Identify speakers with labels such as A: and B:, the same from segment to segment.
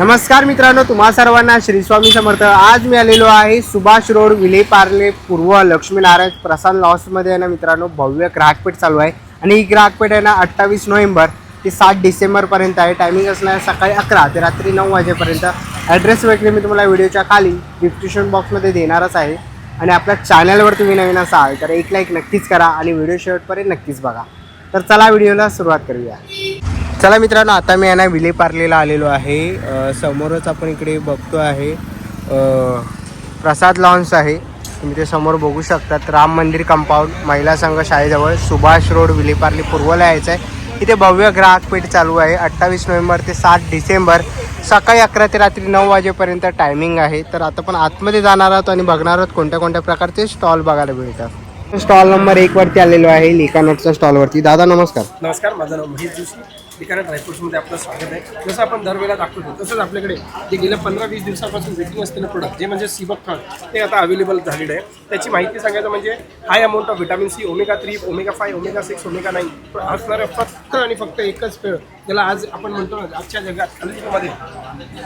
A: नमस्कार मित्रांनो, तुम्हा सर्वांना श्री स्वामी समर्थ। आज मी आलेलो आहे सुभाष रोड विले पार्ले पूर्व लक्ष्मीनारायण प्रसाद लॉन्समध्ये आहे ना मित्रांनो, भव्य ग्राहकपेठ चालू आहे। आणि ही ग्राहकपेठ आहे ना 28 नोव्हेंबर ते 7 डिसेंबरपर्यंत आहे। टायमिंग असणार सकाळी 11 ते रात्री 9 वाजेपर्यंत। ॲड्रेस वगैरे मी तुम्हाला व्हिडिओच्या खाली डिस्क्रिप्शन बॉक्समध्ये देणारच आहे। आणि आपल्या चॅनलवर तुम्ही नवीन असाल तर एक लाईक नक्कीच करा आणि व्हिडिओ शेवटपर्यंत नक्कीच बघा। तर चला व्हिडिओला सुरुवात करूया। चला मित्रांनो, आता मी यांना विले पार्लेला आलेलो आहे। समोरच आपण इकडे बघतो आहे प्रसाद लॉन्स आहे। तुम्ही ते समोर बघू शकतात। राम मंदिर कंपाऊंड महिला संघ शाळेजवळ सुभाष रोड विले पार्ले पूर्वला यायचं आहे। इथे भव्य ग्राहकपेठ चालू आहे 28 नोव्हेंबर ते 7 डिसेंबर सकाळी 11 ते रात्री 9 वाजेपर्यंत टायमिंग आहे। तर आता पण आतमध्ये जाणार आहोत आणि बघणार आहोत कोणत्या कोणत्या प्रकारचे स्टॉल बघायला मिळतात। स्टॉल नंबर 1 वरती आलेलो आहे लिकानटच्या स्टॉलवरती। दादा नमस्कार।
B: नमस्कार, माझं नाव महेश जोशी। लिकानट ड्रायफ्रुट्समध्ये आपलं स्वागत आहे। जसं आपण दरवेळेला दाखवतो तसंच आपल्याकडे जे गेल्या 15-20 दिवसापासून वेटिंग असलेलं प्रोडक्ट जे म्हणजे सीबक फळ ते आता अवेलेबल झालेलं आहे। त्याची माहिती सांगायचं म्हणजे high amount of vitamin C, omega 3, omega 5, omega 6, omega 9 असणारं फक्त आणि फक्त एकच पेळ ज्याला आज आपण म्हणतो ना आजच्या जगात कलियुगामध्ये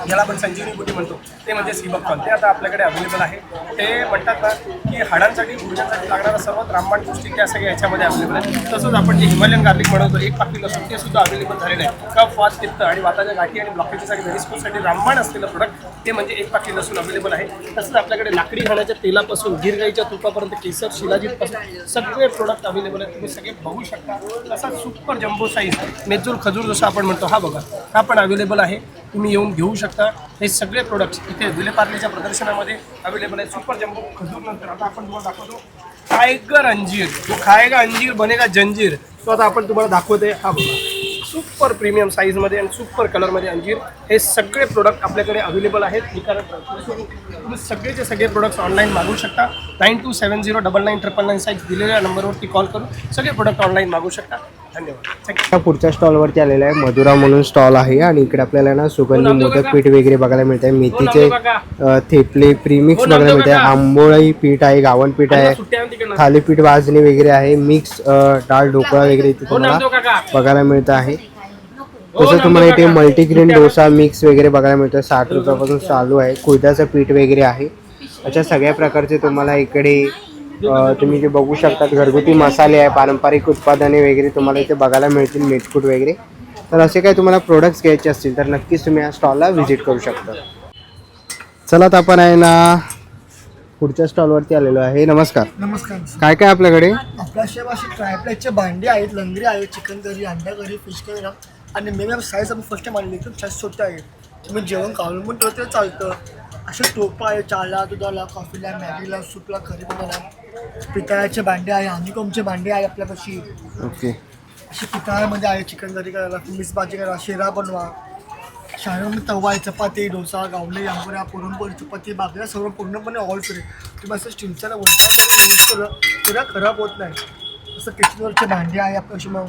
B: ज्याला आपण संजीवनी बुटी म्हणतो ते म्हणजे सीबक फळ। ते आता आपल्याकडे अवेलेबल आहे। ते म्हणतात ना की हाडांसाठी गुडघ्यांसाठी लागणारा सर्वात रामबाण पौष्टिक त्या सगळ्या याच्यामध्ये अवेलेबल आहे। तसंच आपण जे हिमालयन गार्लिक बनवतो 1 पाकिट लसूण ते सुद्धा अवेलेबल झालेलं आहे। कफ, वात, पित्त आणि वाताच्या गाठी आणि ब्लॉकेजसाठी व्हेरिकोजसाठी रामबाण असलेलं प्रोडक्ट ते म्हणजे 1 पाकिट लसूण अवेलेबल आहे। तसंच आपल्याकडे लाकडी घाण्याच्या तेलापासून गिर गाईच्या तुपापर्यंत केसर, शिलाजीतपासून सगळे प्रोडक्ट अवेलेबल आहेत। तुम्ही सगळे बघू शकता। तसा सुपर जम्बो साईज मेजूर खजूर जसं आपण म्हणतो हा बघा, हा पण अवेलेबल आहे। तुम्ही येऊन घेऊ शकता। हे सगळे प्रोडक्ट्स इथे विले पार्लेच्या प्रदर्शनामध्ये अवेलेबल आहे। सुपर जम्बो खजूर नंतर आता आपण तुम्हाला दाखवतो टायगर अंजीर, जो खाएगा अंजीर बनेगा जंजीर, तो आता आपण तुम्हाला दाखवतोय हा बघा। सुपर प्रीमियम साईजमध्ये आणि सुपर कलरमध्ये अंजीर हे सगळे प्रोडक्ट आपल्याकडे अवेलेबल आहेत। तुम्ही सगळेचे सगळे प्रोडक्ट्स ऑनलाईन मागवू शकता। 9270999999 साईज दिलेल्या नंबरवरती कॉल करून सगळे प्रोडक्ट ऑनलाईन मागवू शकता। धन्यवाद।
A: पुढच्या स्टॉलवरती आलेला आहे मधुरा म्हणून स्टॉल आहे। आणि इकडे आपल्याला ना सुगंधी मोदक पीठ वगैरे बघायला मिळत आहे। मेथीचे थेपले प्रीमिक्स बघायला मिळत आहे। आंबोळी पीठ आहे, गावण पीठ आहे, थालीपीठ भाजणी वगैरे आहे, मिक्स डाळ ढोकळा वगैरे इथे तुम्हाला बघायला मिळत आहे। तसं तुम्हाला इथे मल्टीग्रेन डोसा मिक्स वगैरे बघायला मिळतं। 60 रुपयापासून चालू आहे। कुळथाचं पीठ वगैरे आहे। अशा सगळ्या प्रकारचे तुम्हाला इकडे तुम्ही जे बघू शकता घरगुती मसाले आहे, पारंपरिक उत्पादने वगैरे तुम्हाला इथे बघायला मिळतील, मीठकूट वगैरे। तर असे काही तुम्हाला प्रोडक्ट्स घ्यायचे असतील तर नक्कीच तुम्ही या स्टॉलला व्हिजिट करू शकता। चला तर आपण आहे ना पुढच्या स्टॉलवरती आलेलो आहे। नमस्कार।
C: नमस्कार।
A: काय काय आपल्याकडे?
C: आपल्या शेवाशी ट्रायप्लेटचे भांडी आहेत, लंगरी आहे, चिकन करी, अंडा करी, फिश करी आणि मेन साईज आपण फर्स्ट टाइम आणली एकदम छोटे आहे। तुम्ही जेवण काढून पण ठेवते चालतं। असे टोपा आहे चहाला, दुधाला, कॉफीला, मॅगीला, सूपला, करी बनायला। पितळाचे भांडे आहे, हनीकॉमचे भांडे आहे आपल्यापाशी।
A: ओके।
C: असे पितळामध्ये आहे चिकन करी करायला, मिक्स भाजी करा, शिरा बनवा। शाळेमध्ये तवा आहे, चपाती, डोसा, गावले, आंबोऱ्या, पुरणपोळी, चपाती, भाकऱ्या सर्व पूर्णपणे ऑल फ्री। तुम्ही असं स्टीलच्या वरच्या जरी यूज केलं तरी खराब होत नाही। असं किचनवरचे भांडे आहे आपल्याशी, मग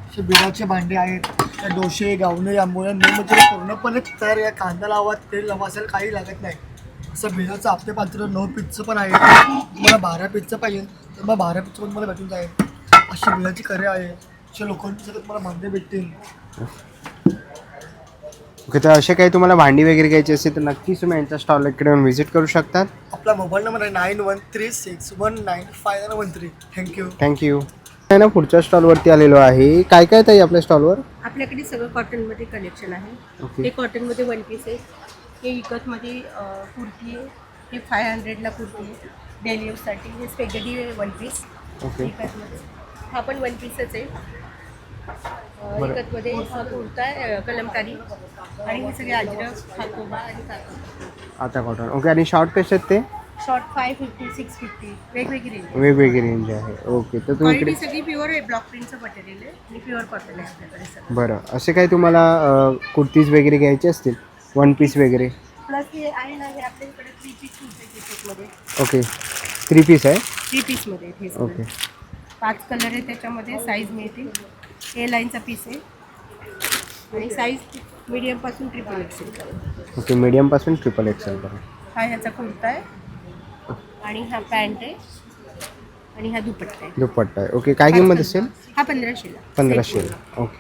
C: असे बिडाचे भांडे आहेत, त्या डोसे, गावणे, आंबोळ्या म्हणजे पूर्णपणे तयार आहे। कांदा लावा, तेल लावा, असेल काही लागत नाही। असं बिडाचं आपले पात्र 9 पीसचं पण आहे। तुम्हाला 12 पीसचं पाहिजे तर मग 12 पीसचं पण तुम्हाला भेटून जाईल। अशी बिडाची करी आहे, असे लोकांचे सगळं तुम्हाला भांडे भेटतील।
A: ओके, तर असे काही तुम्हाला भांडी वगैरे घ्यायची असेल तर नक्कीच तुम्ही यांच्या स्टॉल इकडे व्हिजिट करू शकता।
C: आपला मोबाईल नंबर आहे 9136195913।
A: थँक्यू। आहे ना पुढच्या स्टॉलवरती आलेलो आहे। काय काय ताई आपल्या स्टॉलवर?
D: आपल्याकडे सगळं कॉटनमध्ये कलेक्शन आहे।
A: ओके।
D: हे कॉटनमध्ये 1 पीस आहे, हे इकतमध्ये कुर्ती आहे, हे 500ला कुर्ती आहे डेली यूजसाठी। हे स्पेगेटी 1 पीस
A: ओके।
D: इकतमध्ये, हा पण 1 पीसच आहे। इकतमध्ये हा कुर्ता आहे कलमकारी आणि हे सगळे अजरक, खाकोबा आणि काकोबा।
A: आता कॉटन। ओके। आणि शॉर्ट कसे आहेत ते?
D: शॉर्ट 550, 650 वेगवेगळी रेंज,
A: वेगवेगळी रेंज आहे। ओके, तर तुम्ही इकडे
D: सगळी प्युअर आहे, ब्लॉक प्रिंटचं मटेरियल आहे आणि प्युअर कॉटन आहे आपल्याकडे सगळं।
A: बरं, असे काही तुम्हाला कुर्तीज वगैरे घ्यायचे असतील 1 पीस वगैरे?
D: प्लस हे आहे ना, हे आपल्याकडे 3 पीस कुर्ते मध्ये।
A: ओके, 3 पीस आहे?
D: 3 पीसमध्ये हे
A: ओके।
D: 5 कलर आहे त्याच्यामध्ये, साईज मिळते। ए लाईनचा पीस आहे आणि साईज मीडियमपासून XXL।
A: ओके, मीडियमपासून XXL पर्यंत।
D: हा ह्याचा कुर्ता आहे आणि हा पॅन्ट आहे आणि हा दुपट्टा आहे।
A: दुपट्टा आहे। ओके, काय किंमत असेल?
D: हा 1500ला।
A: 1500। ओके,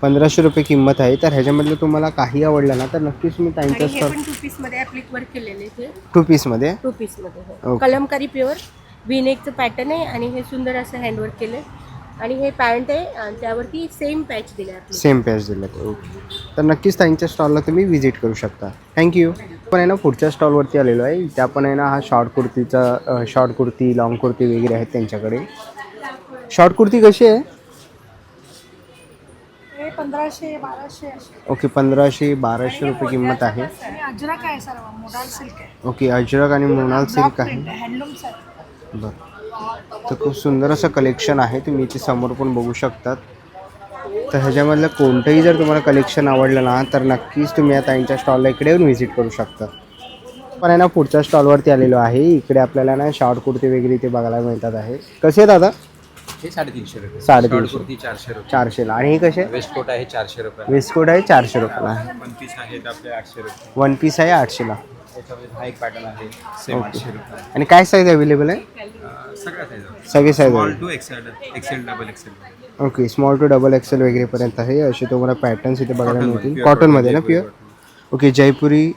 A: 1500 रुपये किंमत आहे. तर ह्याच्यामधलं तुम्हाला काही आवडलं ना तर नक्कीच मी
D: आणि
A: ताईंच्या
D: हे
A: स्टॉल
D: पण 2 पीसमध्ये ॲप्लिक वर्क केलेले ते
A: 2 पीसमध्ये
D: 2 पीसमध्ये
A: ओके.
D: कलमकारी प्युअर विनेकचं पॅटर्न आहे आणि हे सुंदर असं हँडवर्क केलं आणि हे पॅन्ट आहे आणि त्यावरती सेम पॅच दिले आपले.
A: सेम पॅच दिलेत. ओके. तर नक्कीच ताईंच्या स्टॉलला तुम्ही व्हिजिट करू शकता. थँक्यू. पण आहे ना पुढच्या स्टॉलवरती आलेलो आहे. त्या पण आहे ना हा शॉर्ट कुर्ती लॉंग कुर्ती वगैरे आहेत त्यांच्याकडे. शॉर्ट कुर्ती कशी आहे?
C: हे 1500-1200 असे.
A: ओके 1500-1200 रुपये किंमत आहे.
C: आणि अजरक आहे सर्व मोडाल सिल्क आहे.
A: ओके अजरक आणि मोनाल सिल्क आहे.
C: हँडलूम्स आहे.
A: बरं. तर खूप सुंदर असं कलेक्शन आहे. तुम्ही इथे समोर पण बघू शकतात. तर ह्याच्यामधलं कोणतंही जर तुम्हाला कलेक्शन आवडलं ना तर नक्कीच तुम्ही या ताईंच्या स्टॉलला इकडे येऊन व्हिजिट करू शकता. पण आहे ना पुढच्या स्टॉलवरती आलेलो आहे. इकडे आपल्याला ना शॉर्ट कुर्ती वगैरे इथे बघायला मिळतात आहे. कसे दादा?
E: हे 350 रुपये.
A: 350.
E: शॉर्ट कुर्ती 400 रुपये.
A: 400ला. आणि हे कसे?
E: वेस्ट कोट आहे 400 रुपये.
A: वेस्टकोट आहे 400 रुपयाला आहे.
E: वन पीस आहेत आपले 800 रुपये.
A: वन पीस आहे 800ला.
E: त्याच्यामध्ये हा एक पॅटर्न आहे सेम 800 रुपये.
A: आणि काय साईज अवेलेबल आहे?
E: सगळ्या साईज
A: सगळे साईज
E: स्मॉल
A: आहे.
E: Two XL double XL.
A: Okay small two double XL वगैरेपर्यंत आहे. असे तुम्हाला पॅटर्न्स इथे बघायला मिळतील. कॉटनमध्ये ना pure. Okay Jaipuri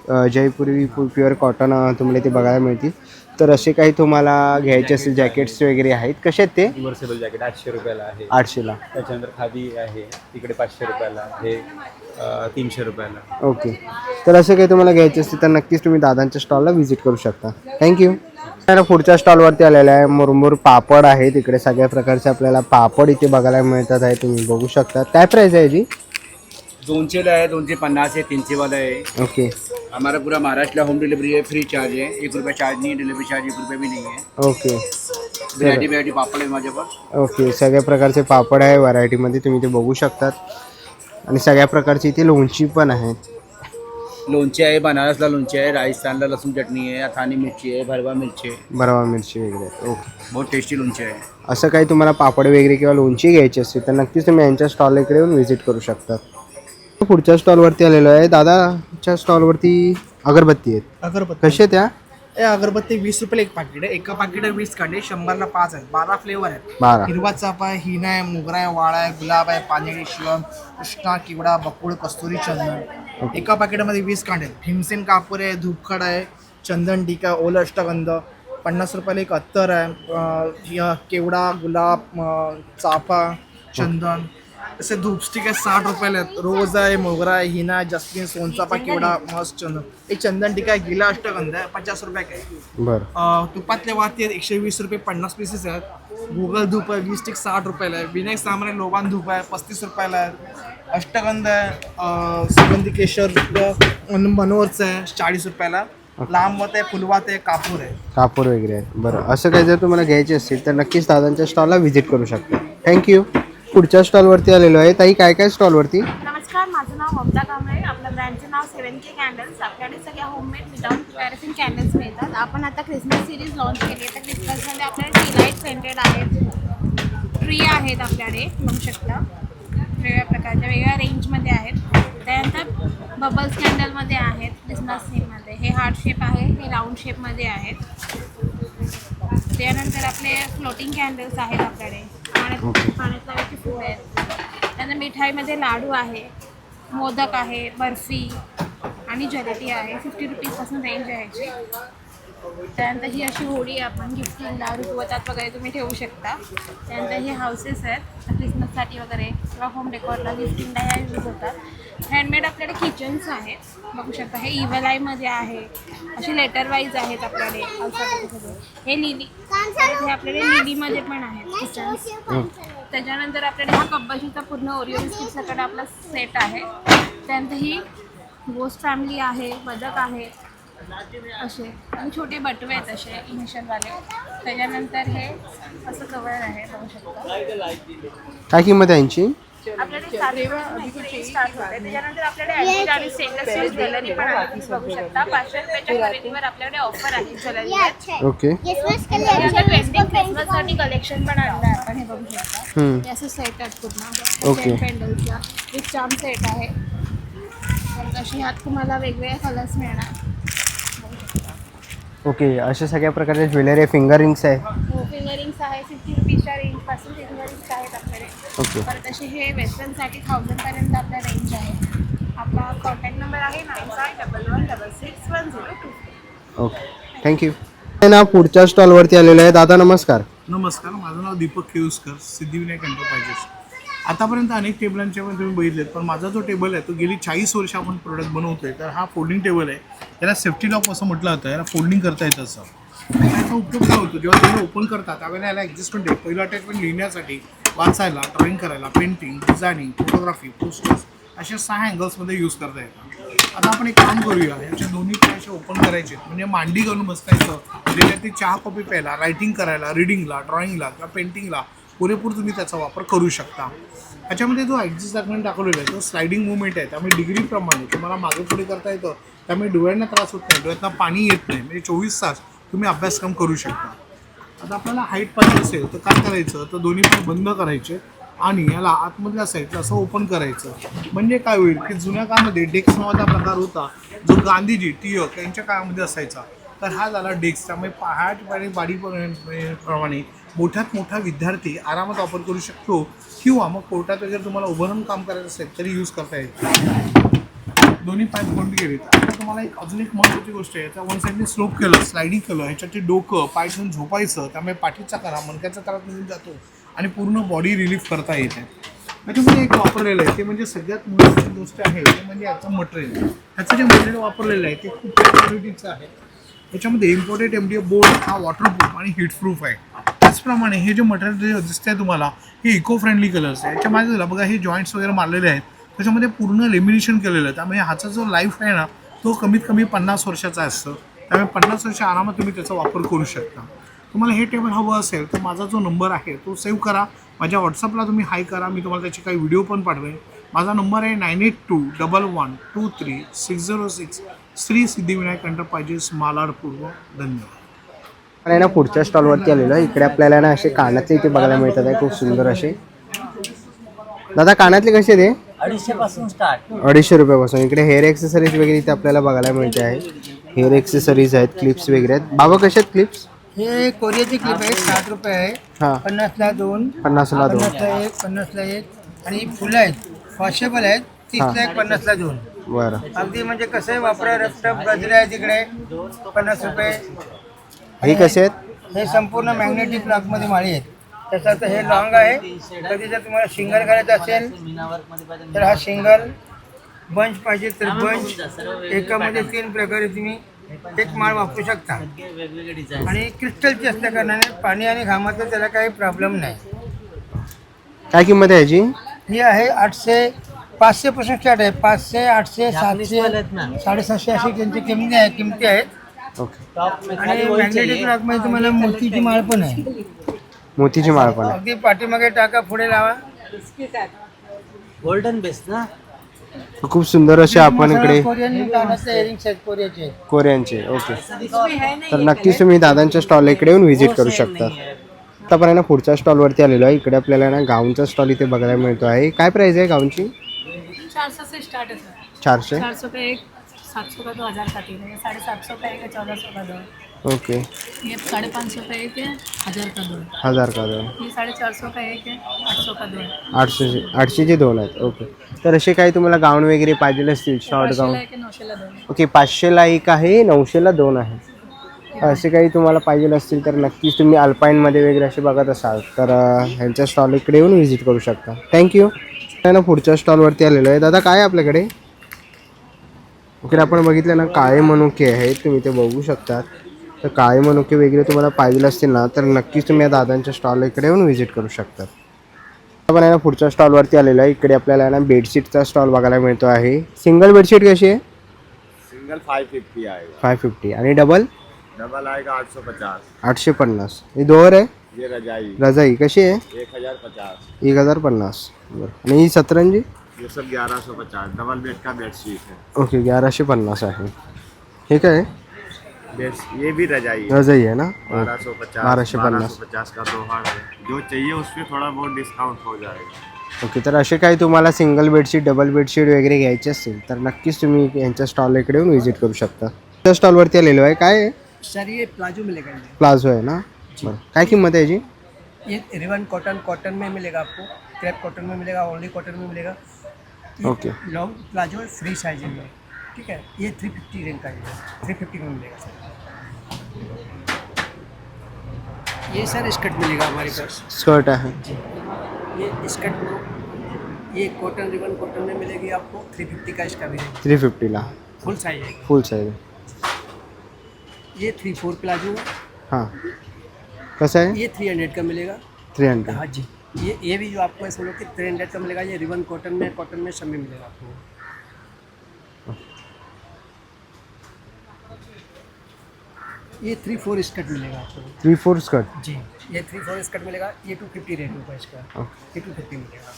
A: pure cotton तुम्हाला इथे बघायला मिळतील. तर असे काही तुम्हाला घ्यायचे असेल जॅकेट्स वगैरे आहेत. कसे आहेत ते?
E: रिव्हर्सेबल जॅकेट 800 रुपयाला आहे.
A: 800ला.
E: त्याच्यानंतर खादी आहे तिकडे 500 रुपयाला. हे 300 रुपयाला.
A: ओके. तर असं काही तुम्हाला घ्यायचे असतील तर नक्कीच तुम्ही दादांच्या स्टॉलला व्हिजिट करू शकता. थँक्यू. पुढच्या स्टॉलवरती आलेला आहे. मुरमुर पापड आहे. तिकडे सगळ्या प्रकारचे आपल्याला पापड इथे बघायला मिळतात आहे. तुम्ही बघू शकता. काय प्राईस आहे याची?
F: 200 है, 250 है, 300 वाला है.
A: ओके
F: हमारा पूरा महाराष्ट्र होम डिलीवरी है, फ्री चार्ज है. 1 रुपया चार्ज नहीं है, डिलीवरी चार्ज 1 रुपया भी नहीं है.
A: ओके
F: व्हरायटी पापड़ है माझ्या पास.
A: ओके सगळ्या प्रकारचे पापड आहे व्हरायटीमध्ये तुम्ही ते बघू शकतात. आणि सगळ्या प्रकारची इथे लोणची पण आहे.
F: लोणचे आहे, बनारसला लोणचे आहे, राजस्थानला लसूण चटणी आहे, अथानी मिरची आहे, भरवा मिरची आहे.
A: भरवा मिरची वगैरे. ओके
F: बहुत टेस्टी लोणचे आहे.
A: असं काही तुम्हाला पापड वगैरे किंवा लोणची घ्यायची असतील तर नक्कीच तुम्ही यांच्या स्टॉल इकडे येऊन व्हिजिट करू शकता. पुढच्या स्टॉलवरती आलेलो आहे. दादाच्या स्टॉलवरती अगरबत्ती आहेत.
C: अगरबत्ती
A: कसे त्या?
C: हे अगरबत्ती 20 रुपयाला एक पाकिट आहे. एका पाकिट 20 काढले, 100ला 5 आहेत. 12 फ्लेवर आहेत.
A: 12.
C: हिरवा चाफा आहे, हिना आहे, मोगरा आहे, वाळा आहे, गुलाब आहे, पानेरी, शिवम, कृष्णा, किवडा, बकुळ, कस्तुरी, चंदन. एका पाकिटामध्ये 20 कांडे. भीमसेन कापूर आहे, धूपखड आहे, चंदन टीका, ओल अष्टगंध. 50 रुपयाला एक अत्तर आहे. केवडा, गुलाब, चाफा, चंदन. तसे धूपस्टिक आहे 60 रुपयाला आहेत. रोज आहे, मोगरा आहे, हिना आहे, जस्मिन, सोनचाफा, केवडा, मस्त चंदन. एक चंदन टीका आहे, गिला अष्टगंध आहे, 50 रुपये काय.
A: बरं
C: तुपातले वाती आहेत 120 रुपये 50 पीसेस आहेत. गुगल धूप आहे 20 स्टिक 60 रुपयाला आहे. विनायक सामान आहे, लोबान धूप आहे 35 रुपयाला आहे. अष्टगंध आहे, सुगंधी केशर मनोहरचं आहे 40 रुपयाला. लांब वात आहे, फुलवात आहे, कापूर आहे.
A: कापूर वगैरे आहे. बरं असं काही जर तुम्हाला घ्यायचे असतील तर नक्कीच दादांच्या स्टॉलला व्हिजिट करू शकता. थँक्यू. पुढच्या स्टॉलवरती आलेलो आहे. ताई काय काय स्टॉलवरती?
G: नमस्कार, माझं नाव ममता कांबळे. आपल्या ब्रँडचं नाव 7K कॅन्डल्स. आपल्याकडे सगळ्या होममेड विदाउट पॅराफिन कॅन्डल्स मिळतात. आपण आता क्रिसमस सिरीज लॉन्च केली आहे. तर क्रिसमसमध्ये आपल्याकडे टी लाईट सेंटेड आहेत, ट्री आहेत आपल्याकडे बघू शकता. वेगवेगळ्या प्रकारच्या वेगळ्या रेंजमध्ये आहेत. त्यानंतर बबल्स कॅन्डलमध्ये आहेत क्रिसमस थीममध्ये. हे हार्ट शेप आहे, हे राऊंड शेपमध्ये आहेत. त्यानंतर आपले फ्लोटिंग कॅन्डल्स आहेत आपल्याकडे. पाण्यात लावायचे फूल आहेत. त्यानंतर मिठाईमध्ये लाडू आहे, मोदक आहे, बर्फी आणि जलेबी आहे. 50 रुपीजपासून रेंज आहे याची. त्यानंतर ही अशी होडी आपण गिफ्टिंगला रुखवतात वगैरे तुम्ही ठेवू शकता. त्यानंतर हे हाऊसेस आहेत क्रिसमससाठी वगैरे किंवा होम डेकोरला गिफ्टिंगला ह्या यूज होतात. हँडमेड आपल्याकडे किचन्स आहेत बघू शकता. हे इव्हल आयमध्ये आहे. असे लेटर वाईज आहेत आपल्याकडे. हे लिली, हे आपल्याकडे लिलीमध्ये पण आहेत किचन्स. त्याच्यानंतर आपल्याकडे हा कब्बाशीचा पूर्ण ओरिओ बिस्किटसाठी आपला सेट आहे. त्यानंतर ही गोस्ट फॅमिली आहे, बदक आहे असे, आणि छोटे बटवे आहेत असे इनिशियलवाले. त्याच्यानंतर हे असं कवर आहे बघू शकता.
A: काय किंमत आहे यांची?
G: आपल्याकडे स्टार्ट होते. त्याच्यानंतर आपल्याकडे अँटिक आणि स्टेनलेस स्टील ज्वेलरी पण आहे तुम्ही बघू शकता. 500 रुपयाच्या खरेदीवर आपल्याकडे ऑफर आहे ज्वेलरी.
A: ओके
G: ट्रेंडिंग क्रिसमससाठी कलेक्शन पण आणलं आहे आपण. हे बघू शकता. हे असं सेट आहेत पूर्ण
A: ओके.
G: कॅन्डलचा. एक चार्म सेट आहे. अशी ह्यात तुम्हाला वेगवेगळे कलर्स मिळणार.
A: ओके अशा सगळ्या प्रकारच्या ज्वेलरी, फिंगर रिंग्स आहे.
G: फिंगर रिंग्स आहे 50 रुपीजच्या रेंजपासून फिंगर रिंग्स आहेत आपल्याकडे.
A: ओके.
G: परत असे हे वेस्टर्नसाठी 1000पर्यंत आपला रेंज आहे. आपला कॉन्टॅक्ट नंबर आहे 9511661022.
A: Okay, thank you. ना पुढच्या स्टॉलवरती आलेलो आहे. दादा नमस्कार.
H: नमस्कार, माझं नाव दीपक केळुसकर, सिद्धिविनायक एंटरप्राइजेस. आतापर्यंत अनेक टेबलांचे पण तुम्ही बघितलेत, पण माझा जो टेबल आहे तो गेली 40 वर्ष आपण प्रोडक्ट बनवतोय. तर हा फोल्डिंग टेबल आहे. याला सेफ्टी लॉक असं म्हटलं जातं. याला फोल्डिंग करता येतं असं. याचा उपयोग काय होतो, जेव्हा तुम्ही ओपन करता त्यावेळेला याला ॲडजस्टमेंट आहे. पहिलं अटॅचमेंट लिहिण्यासाठी, वाचायला, ड्रॉइंग करायला, पेंटिंग, डिझायनिंग, फोटोग्राफी, पोस्टर्स अशा 6 अँगल्समध्ये यूज करता येतात. आता आपण एक काम करूया, याच्या दोन्ही पाय असे ओपन करायचे, म्हणजे मांडी घालून बसता येतं. त्याच्यात चहा कॉपी प्यायला, रायटिंग करायला, रिडिंगला, ड्रॉइंगला किंवा पेंटिंगला पुरेपूर तुम्ही त्याचा वापर करू शकता. याच्यामध्ये जो ॲडजस्ट दाखवून दाखवलेला आहे तो स्लायडिंग मुवमेंट आहे. त्यामुळे डिग्रीप्रमाणे तुम्हाला मागे पुढे करता येतं. त्यामुळे डोळ्यांना त्रास होत नाही, डोळ्यातनं पाणी येत नाही. म्हणजे 24 तास तुम्ही अभ्यासक्रम करू शकता. आता आपल्याला हाईट पाहिजे असेल तर काय करायचं, तर दोन्ही पाय बंद करायचे आणि याला आतमधल्या साईडला असं ओपन करायचं. म्हणजे काय होईल की जुन्या काळामध्ये डेस्क नावाचा प्रकार होता, जो गांधीजी, टिळक यांच्या काळामध्ये असायचा. तर हा झाला डेस्क. त्यामुळे पहाट बाडीप्रमाणे मोठ्यात मोठा विद्यार्थी आरामात वापर करू शकतो. किंवा मग कोर्टात वगैरे तुम्हाला उभं राहून काम करायचं असेल तरी यूज करता येतं. दोन्ही पाय बंद केलेत. आता तुम्हाला अजून एक महत्त्वाची गोष्ट आहे, त्या वन साईडने स्लोप केलं, स्लायडिंग केलं, ह्याच्यात डोकं पाय ठेवून झोपायचं. त्यामुळे पाठीचा करा, मणक्याचा त्रास निघून जातो आणि पूर्ण बॉडी रिलीफ करता येते. त्याच्यामध्ये एक वापरलेलं आहे ते म्हणजे सगळ्यात महत्त्वाची गोष्ट आहे ते म्हणजे याचं मटेरियल. ह्याचं जे मटेरियल वापरलेलं आहे ते खूप क्वालिटीचं आहे. याच्यामध्ये इम्पोर्टेड MDF बोर्ड हा वॉटरप्रूफ आणि हीटप्रूफ आहे. त्याचप्रमाणे हे जे मटेरियल दिसतं आहे तुम्हाला हे इको फ्रेंडली कलर्स आहे. याच्यामध्ये झालं बघा, हे जॉईंट्स वगैरे मारलेले आहेत, त्याच्यामध्ये पूर्ण लेमिनेशन केलेलं आहे. त्यामुळे ह्याचा जो लाईफ आहे ना तो कमीत कमी 50 वर्षाचा असतो. त्यामुळे 50 वर्ष आरामात तुम्ही त्याचा वापर करू शकता. तुम्हाला हे टेबल हवं असेल तर माझा जो नंबर आहे तो सेव्ह करा. माझ्या व्हॉट्सअपला तुम्ही हाय करा, मी तुम्हाला त्याचे काही व्हिडिओ पण पाठवेन. माझा नंबर आहे 9821123606, श्री सिद्धिविनायक एंटरप्राइजेस, मालाड पूर्व. धन्यवाद.
A: आणि ना पुढच्या स्टॉलवरती आलेलो आहे. इकडे आपल्याला ना असे कानातले इथे बघायला मिळतात आहे, खूप सुंदर असे. दादा कानातले कसे ते?
I: 250 पासून स्टार्ट.
A: 250 रुपयापासून. इकडे हेअर एक्सेसरीज वगैरे इथे आपल्याला बघायला मिळते आहे. हेअर एक्सेसरीज आहेत, क्लिप्स वगैरे आहेत. बाबा कसे आहेत क्लिप्स?
C: हे कोरियाचे क्लिप आहे, 60 रुपये आहे.
A: हां,
C: 50ला 2,
A: 50ला 2.
C: 50ला 1, 50ला 1. आणि फुलं आहेत, वॉशेबल आहेत, 30ला 1, 50ला 2.
A: बरं.
C: अगदी म्हणजे कसं आहे, वापरा रफ्टप गजरे आहे तिकडे 50 रुपये.
A: हे कसे आहेत?
C: हे संपूर्ण मॅग्नेटिक लॉकमध्ये माळी आहेत. त्याचं आता हे लॉंग आहे. कधी जर तुम्हाला सिंगल करायचं असेल तर हा सिंगल, बंच पाहिजे तर बंच. एकामध्ये 3 प्रकारे तुम्ही एक माळ वापरू शकता. आणि क्रिस्टलची असल्या कारणाने पाणी आणि घामाचा त्याला काही प्रॉब्लेम नाही.
A: काय किंमत आहे याची?
C: ही आहे 800, 500 पासून स्टार्ट आहे. 500, 800, 700, 750 अशी त्यांची किमती आहेत.
A: ओके.
C: आणि मॅग्नेटिक लॉकमध्ये तुम्हाला मोतीची माळ पण आहे.
A: मोतीची माळ पण आहे.
C: अगदी पाठीमागे टाका, पुढे लावा.
I: गोल्डन बेस ना.
A: खूप सुंदर असे आपण इकडे
C: कोरियन कानाचे इयरिंग्स आहेत, कोरियाचे.
A: कोरियनचे. ओके. तर नक्कीच तुम्ही दादांच्या स्टॉल इकडे येऊन व्हिजिट करू शकता. आतापर्यंत पुढच्या स्टॉलवरती आलेलो आहे. इकडे आपल्याला ना गाऊनचा स्टॉल इथे बघायला मिळतो आहे. काय प्राइस आहे गाऊनची?
D: 400 से स्टार्ट है सर.
A: 400.
D: 400 का एक, 700 का 2, 1000 का 3 है, 750 का एक है, 1400 का 2.
A: ओके.
D: ये 550 का एक है, 1000 का 2.
A: 1000 का 2.
D: ये 450 का एक है, 800 का 2.
A: 800चे 2 आहेत. ओके. तर असे काही तुम्हाला गाऊन वगैरे पाहिजे असतील, शॉर्ट
D: 500
A: गाऊन.
D: ला एक है, 900 ला 2.
A: ओके. 500ला एक आहे, 900ला 2 आहे. असे काही तुम्हाला पाहिजे असतील तर नक्कीच तुम्ही अल्पाईनमध्ये वगैरे असे बघत असाल तर ह्यांच्या स्टॉल इकडे येऊन व्हिजिट करू शकता. थँक्यू. ना पुढच्या स्टॉलवरती आलेलो आहे. दादा काय आहे आपल्याकडे? ओके. आपण बघितलं ना काळे मनुके आहेत, तुम्ही ते बघू शकता. तर काळे मनुके वगैरे तुम्हाला पाहिजे असतील ना तर नक्कीच तुम्ही या दादांच्या स्टॉल इकडे येऊन व्हिजिट करू शकता. आपण आहे ना पुढच्या स्टॉलवरती आलेलो आहे. इकडे आपल्याला ना बेडशीटचा स्टॉल बघायला मिळतो आहे. सिंगल बेडशीट कशी आहे?
E: सिंगल 550 आएगा.
A: 550. आणि डबल?
E: डबल आएगा 850.
A: 850. ही दोर आहे?
E: ये रजाई
A: रजाई कशी आहे?
E: 1050.
A: 1050. बरं. आणि ही सतरंजी?
E: ये सब 1150. डबल बेड का बेडशीट है.
A: ओके. 1150 आहे. हे काय आहे?
E: बेड ये भी रजाई है.
A: रजाई है ना?
E: 1250 का 2 हार है. जो चाहिए उस पर थोड़ा बहुत डिस्काउंट हो जाएगा.
A: ओके. तर असे काही तुम्हाला सिंगल बेडशीट, डबल बेडशीट वगैरे घ्यायचे असतील तर नक्कीच तुम्ही यांच्या स्टॉल इकडे येऊन व्हिजिट करू शकता. त्या स्टॉलवरती आलेलो आहे. काय आहे?
C: सर ये प्लाजो मिलेगा.
A: प्लाझो आहे ना? बरं. काय किंमत आहे याची?
C: ये रिवन कॉटन में मिलेगा आपको क्रैप कॉटन में मिलेगा, ओनली कॉटन में मिलेगा।
A: Okay.
C: Long palazzo free size में, ठीक है। ये 350 रेंज का है, 350 में मिलेगा सर। ये सर स्कर्ट मिलेगा हमारे पास।
A: स्कर्ट आहे,
C: ये स्कर्ट ये कॉटन रिबन कॉटन में मिलेगी आपको 350 का, इसका भी रेंज
A: 350ला
C: फुल साइज है।
A: फुल साईज।
C: ये 3/4 प्लाजो,
A: हां कसं आहे?
C: ये 300 का मिलेगा।
A: 300।
C: हाँ जी, ये भी जो आपको ऐसे लोग कि 300 का मिलेगा। ये रिबन कॉटन में सब में मिलेगा आपको। ये 3/4 स्कर्ट मिलेगा आपको
A: 3/4 स्कर्ट।
C: जी। ये 3/4 स्कर्ट मिलेगा, ये 250 रेट होगा इसका।
A: ओके।
C: ये 250 मिलेगा।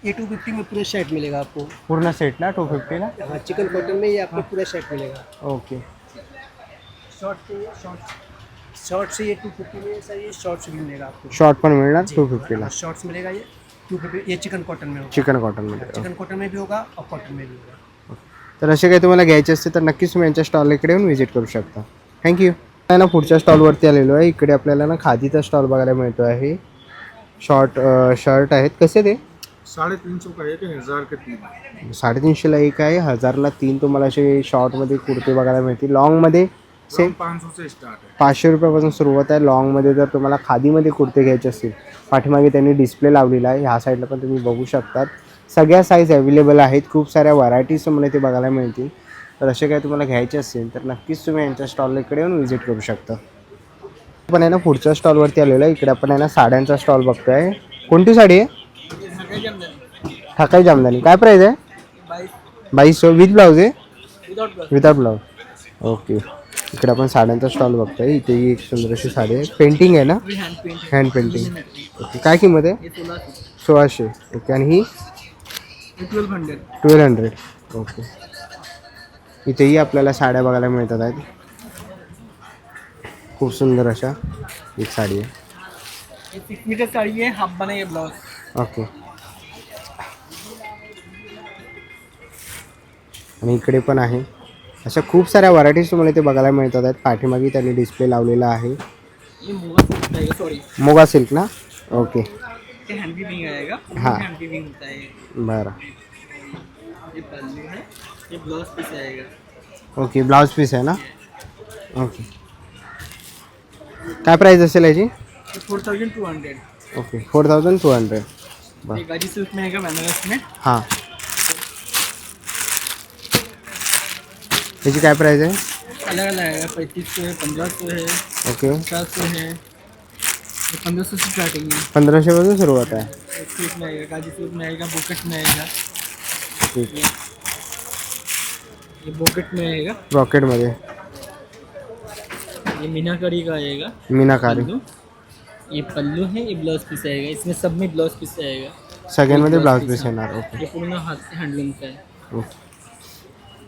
C: ये 250 में पूरा सेट मिलेगा आपको।
A: पूर्ण सेटला 250ला।
C: हाँ, चिकन कॉटन में ये आपको पूरा सेट मिलेगा।
A: ओके।
C: शॉर्ट से ये 250 में सर, ये शॉर्ट्स भी मिलेगा आपको।
A: शॉर्ट पण मिळणार 250ला।
C: शॉर्ट्स मिलेगा ये 250। ये चिकन कॉटन में होगा।
A: चिकन कॉटनमध्ये।
C: चिकन कॉटन में भी होगा और कॉटन में भी होगा।
A: तर असे काही तुम्हाला घ्यायचे असते तर नक्कीच तुम्ही यांच्या स्टॉल इकडे येऊन व्हिजिट करू शकता। थँक्यू। ना पुढच्या स्टॉलवरती आलेलो आहे। इकडे आपल्याला ना खादीचा स्टॉल बघायला मिळतो आहे। शॉर्ट शर्ट आहेत, कसे ते?
H: 350 का एक है, 1000 के 3।
A: 350ला एक आहे, 1000ला 3 तुम्हाला असे शॉर्टमध्ये कुर्ते बघायला मिळतील। लॉंगमध्ये सेम
H: 500 से स्टार्ट है।
A: 500 रुपयापासून सुरुवात आहे। लॉंगमध्ये जर तुम्हाला खादीमध्ये कुर्ते घ्यायचे असतील, पाठीमागे त्यांनी डिस्प्ले लावलेला आहे, ह्या साईडला पण तुम्ही बघू शकतात। सगळ्या साईज अवेलेबल आहेत, खूप साऱ्या व्हरायटीज तुम्हाला इथे बघायला मिळतील। तर असे काही तुम्हाला घ्यायचे असेल तर नक्कीच तुम्ही यांच्या स्टॉल इकडे येऊन व्हिजिट करू शकता। आपण आहे ना पुढच्या स्टॉलवरती आलेलो आहे। इकडे आपण आहे ना साड्यांचा स्टॉल बघतोय। कोणती साडी आहे? ठाकाई जामदानी। काय प्राइस आहे? 2200 विथ ब्लाऊज आहे? Without blouse. ओके। इकडे आपण साड्यांचा स्टॉल बघतोय। इथे एक सुंदर अशी साडी आहे, पेंटिंग आहे ना? Hand painting. ओके। काय किंमत आहे? 1600। ओके। आणि ही 1200। ओके। इथेही आपल्याला साड्या बघायला मिळतात आहेत, खूप सुंदर अशा एक साडी आहे।
C: ये 6 मीटर साड़ी है, हाफ बना ये ब्लाउज।
A: ओके। आणि इकडे पण आहे, अशा खूप साऱ्या व्हरायटीज तुम्हाला इथे बघायला मिळतात आहेत। पाठीमागे त्यांनी डिस्प्ले लावलेला आहे।
C: ये मोगा सिल्क आएगा, सॉरी
A: मोगा सिल्क ना? ओके।
C: ये हैंड वीविंग आएगा।
A: हाँ।
C: हैंड वीविंग होता है।
A: बरं।
C: ये पल्लू है, ये ब्लाउज पीस आएगा।
A: ओके। ब्लाउज पीस आहे ना? ओके। काय प्राइस असेल याची?
C: ये 4200।
A: ओके। 4200। बरं।
C: ये गाजी सिल्क में आएगा, बनारस में।
A: हां। याची काय प्राइस आहे?
C: अलग अलग आएगा, 3500 है, 1500 है,
A: ओके।
C: 5000 है। ये 1500 से स्टार्टिंग है।
A: 1500 पासून सुरुवात आहे।
C: सिल्क में आएगा, गाजी सिल्क में आएगा, बुकेट में आएगा।
A: ठीक।
C: ये बुकेट में आएगा।
A: रॉकेटमध्ये
C: ये मीनाकारी का आएगा।
A: मीनाकारी।
C: पल्लू। ये पल्लू है, ये ब्लाउज पीस आएगा। इसमें सब में ब्लाउज पीस आएगा।
A: सगळ्यांमध्ये ब्लाउज पीस येणार। ओके।
C: ये पूर्ण हाथ से हैंडलूम का है।
A: ओके।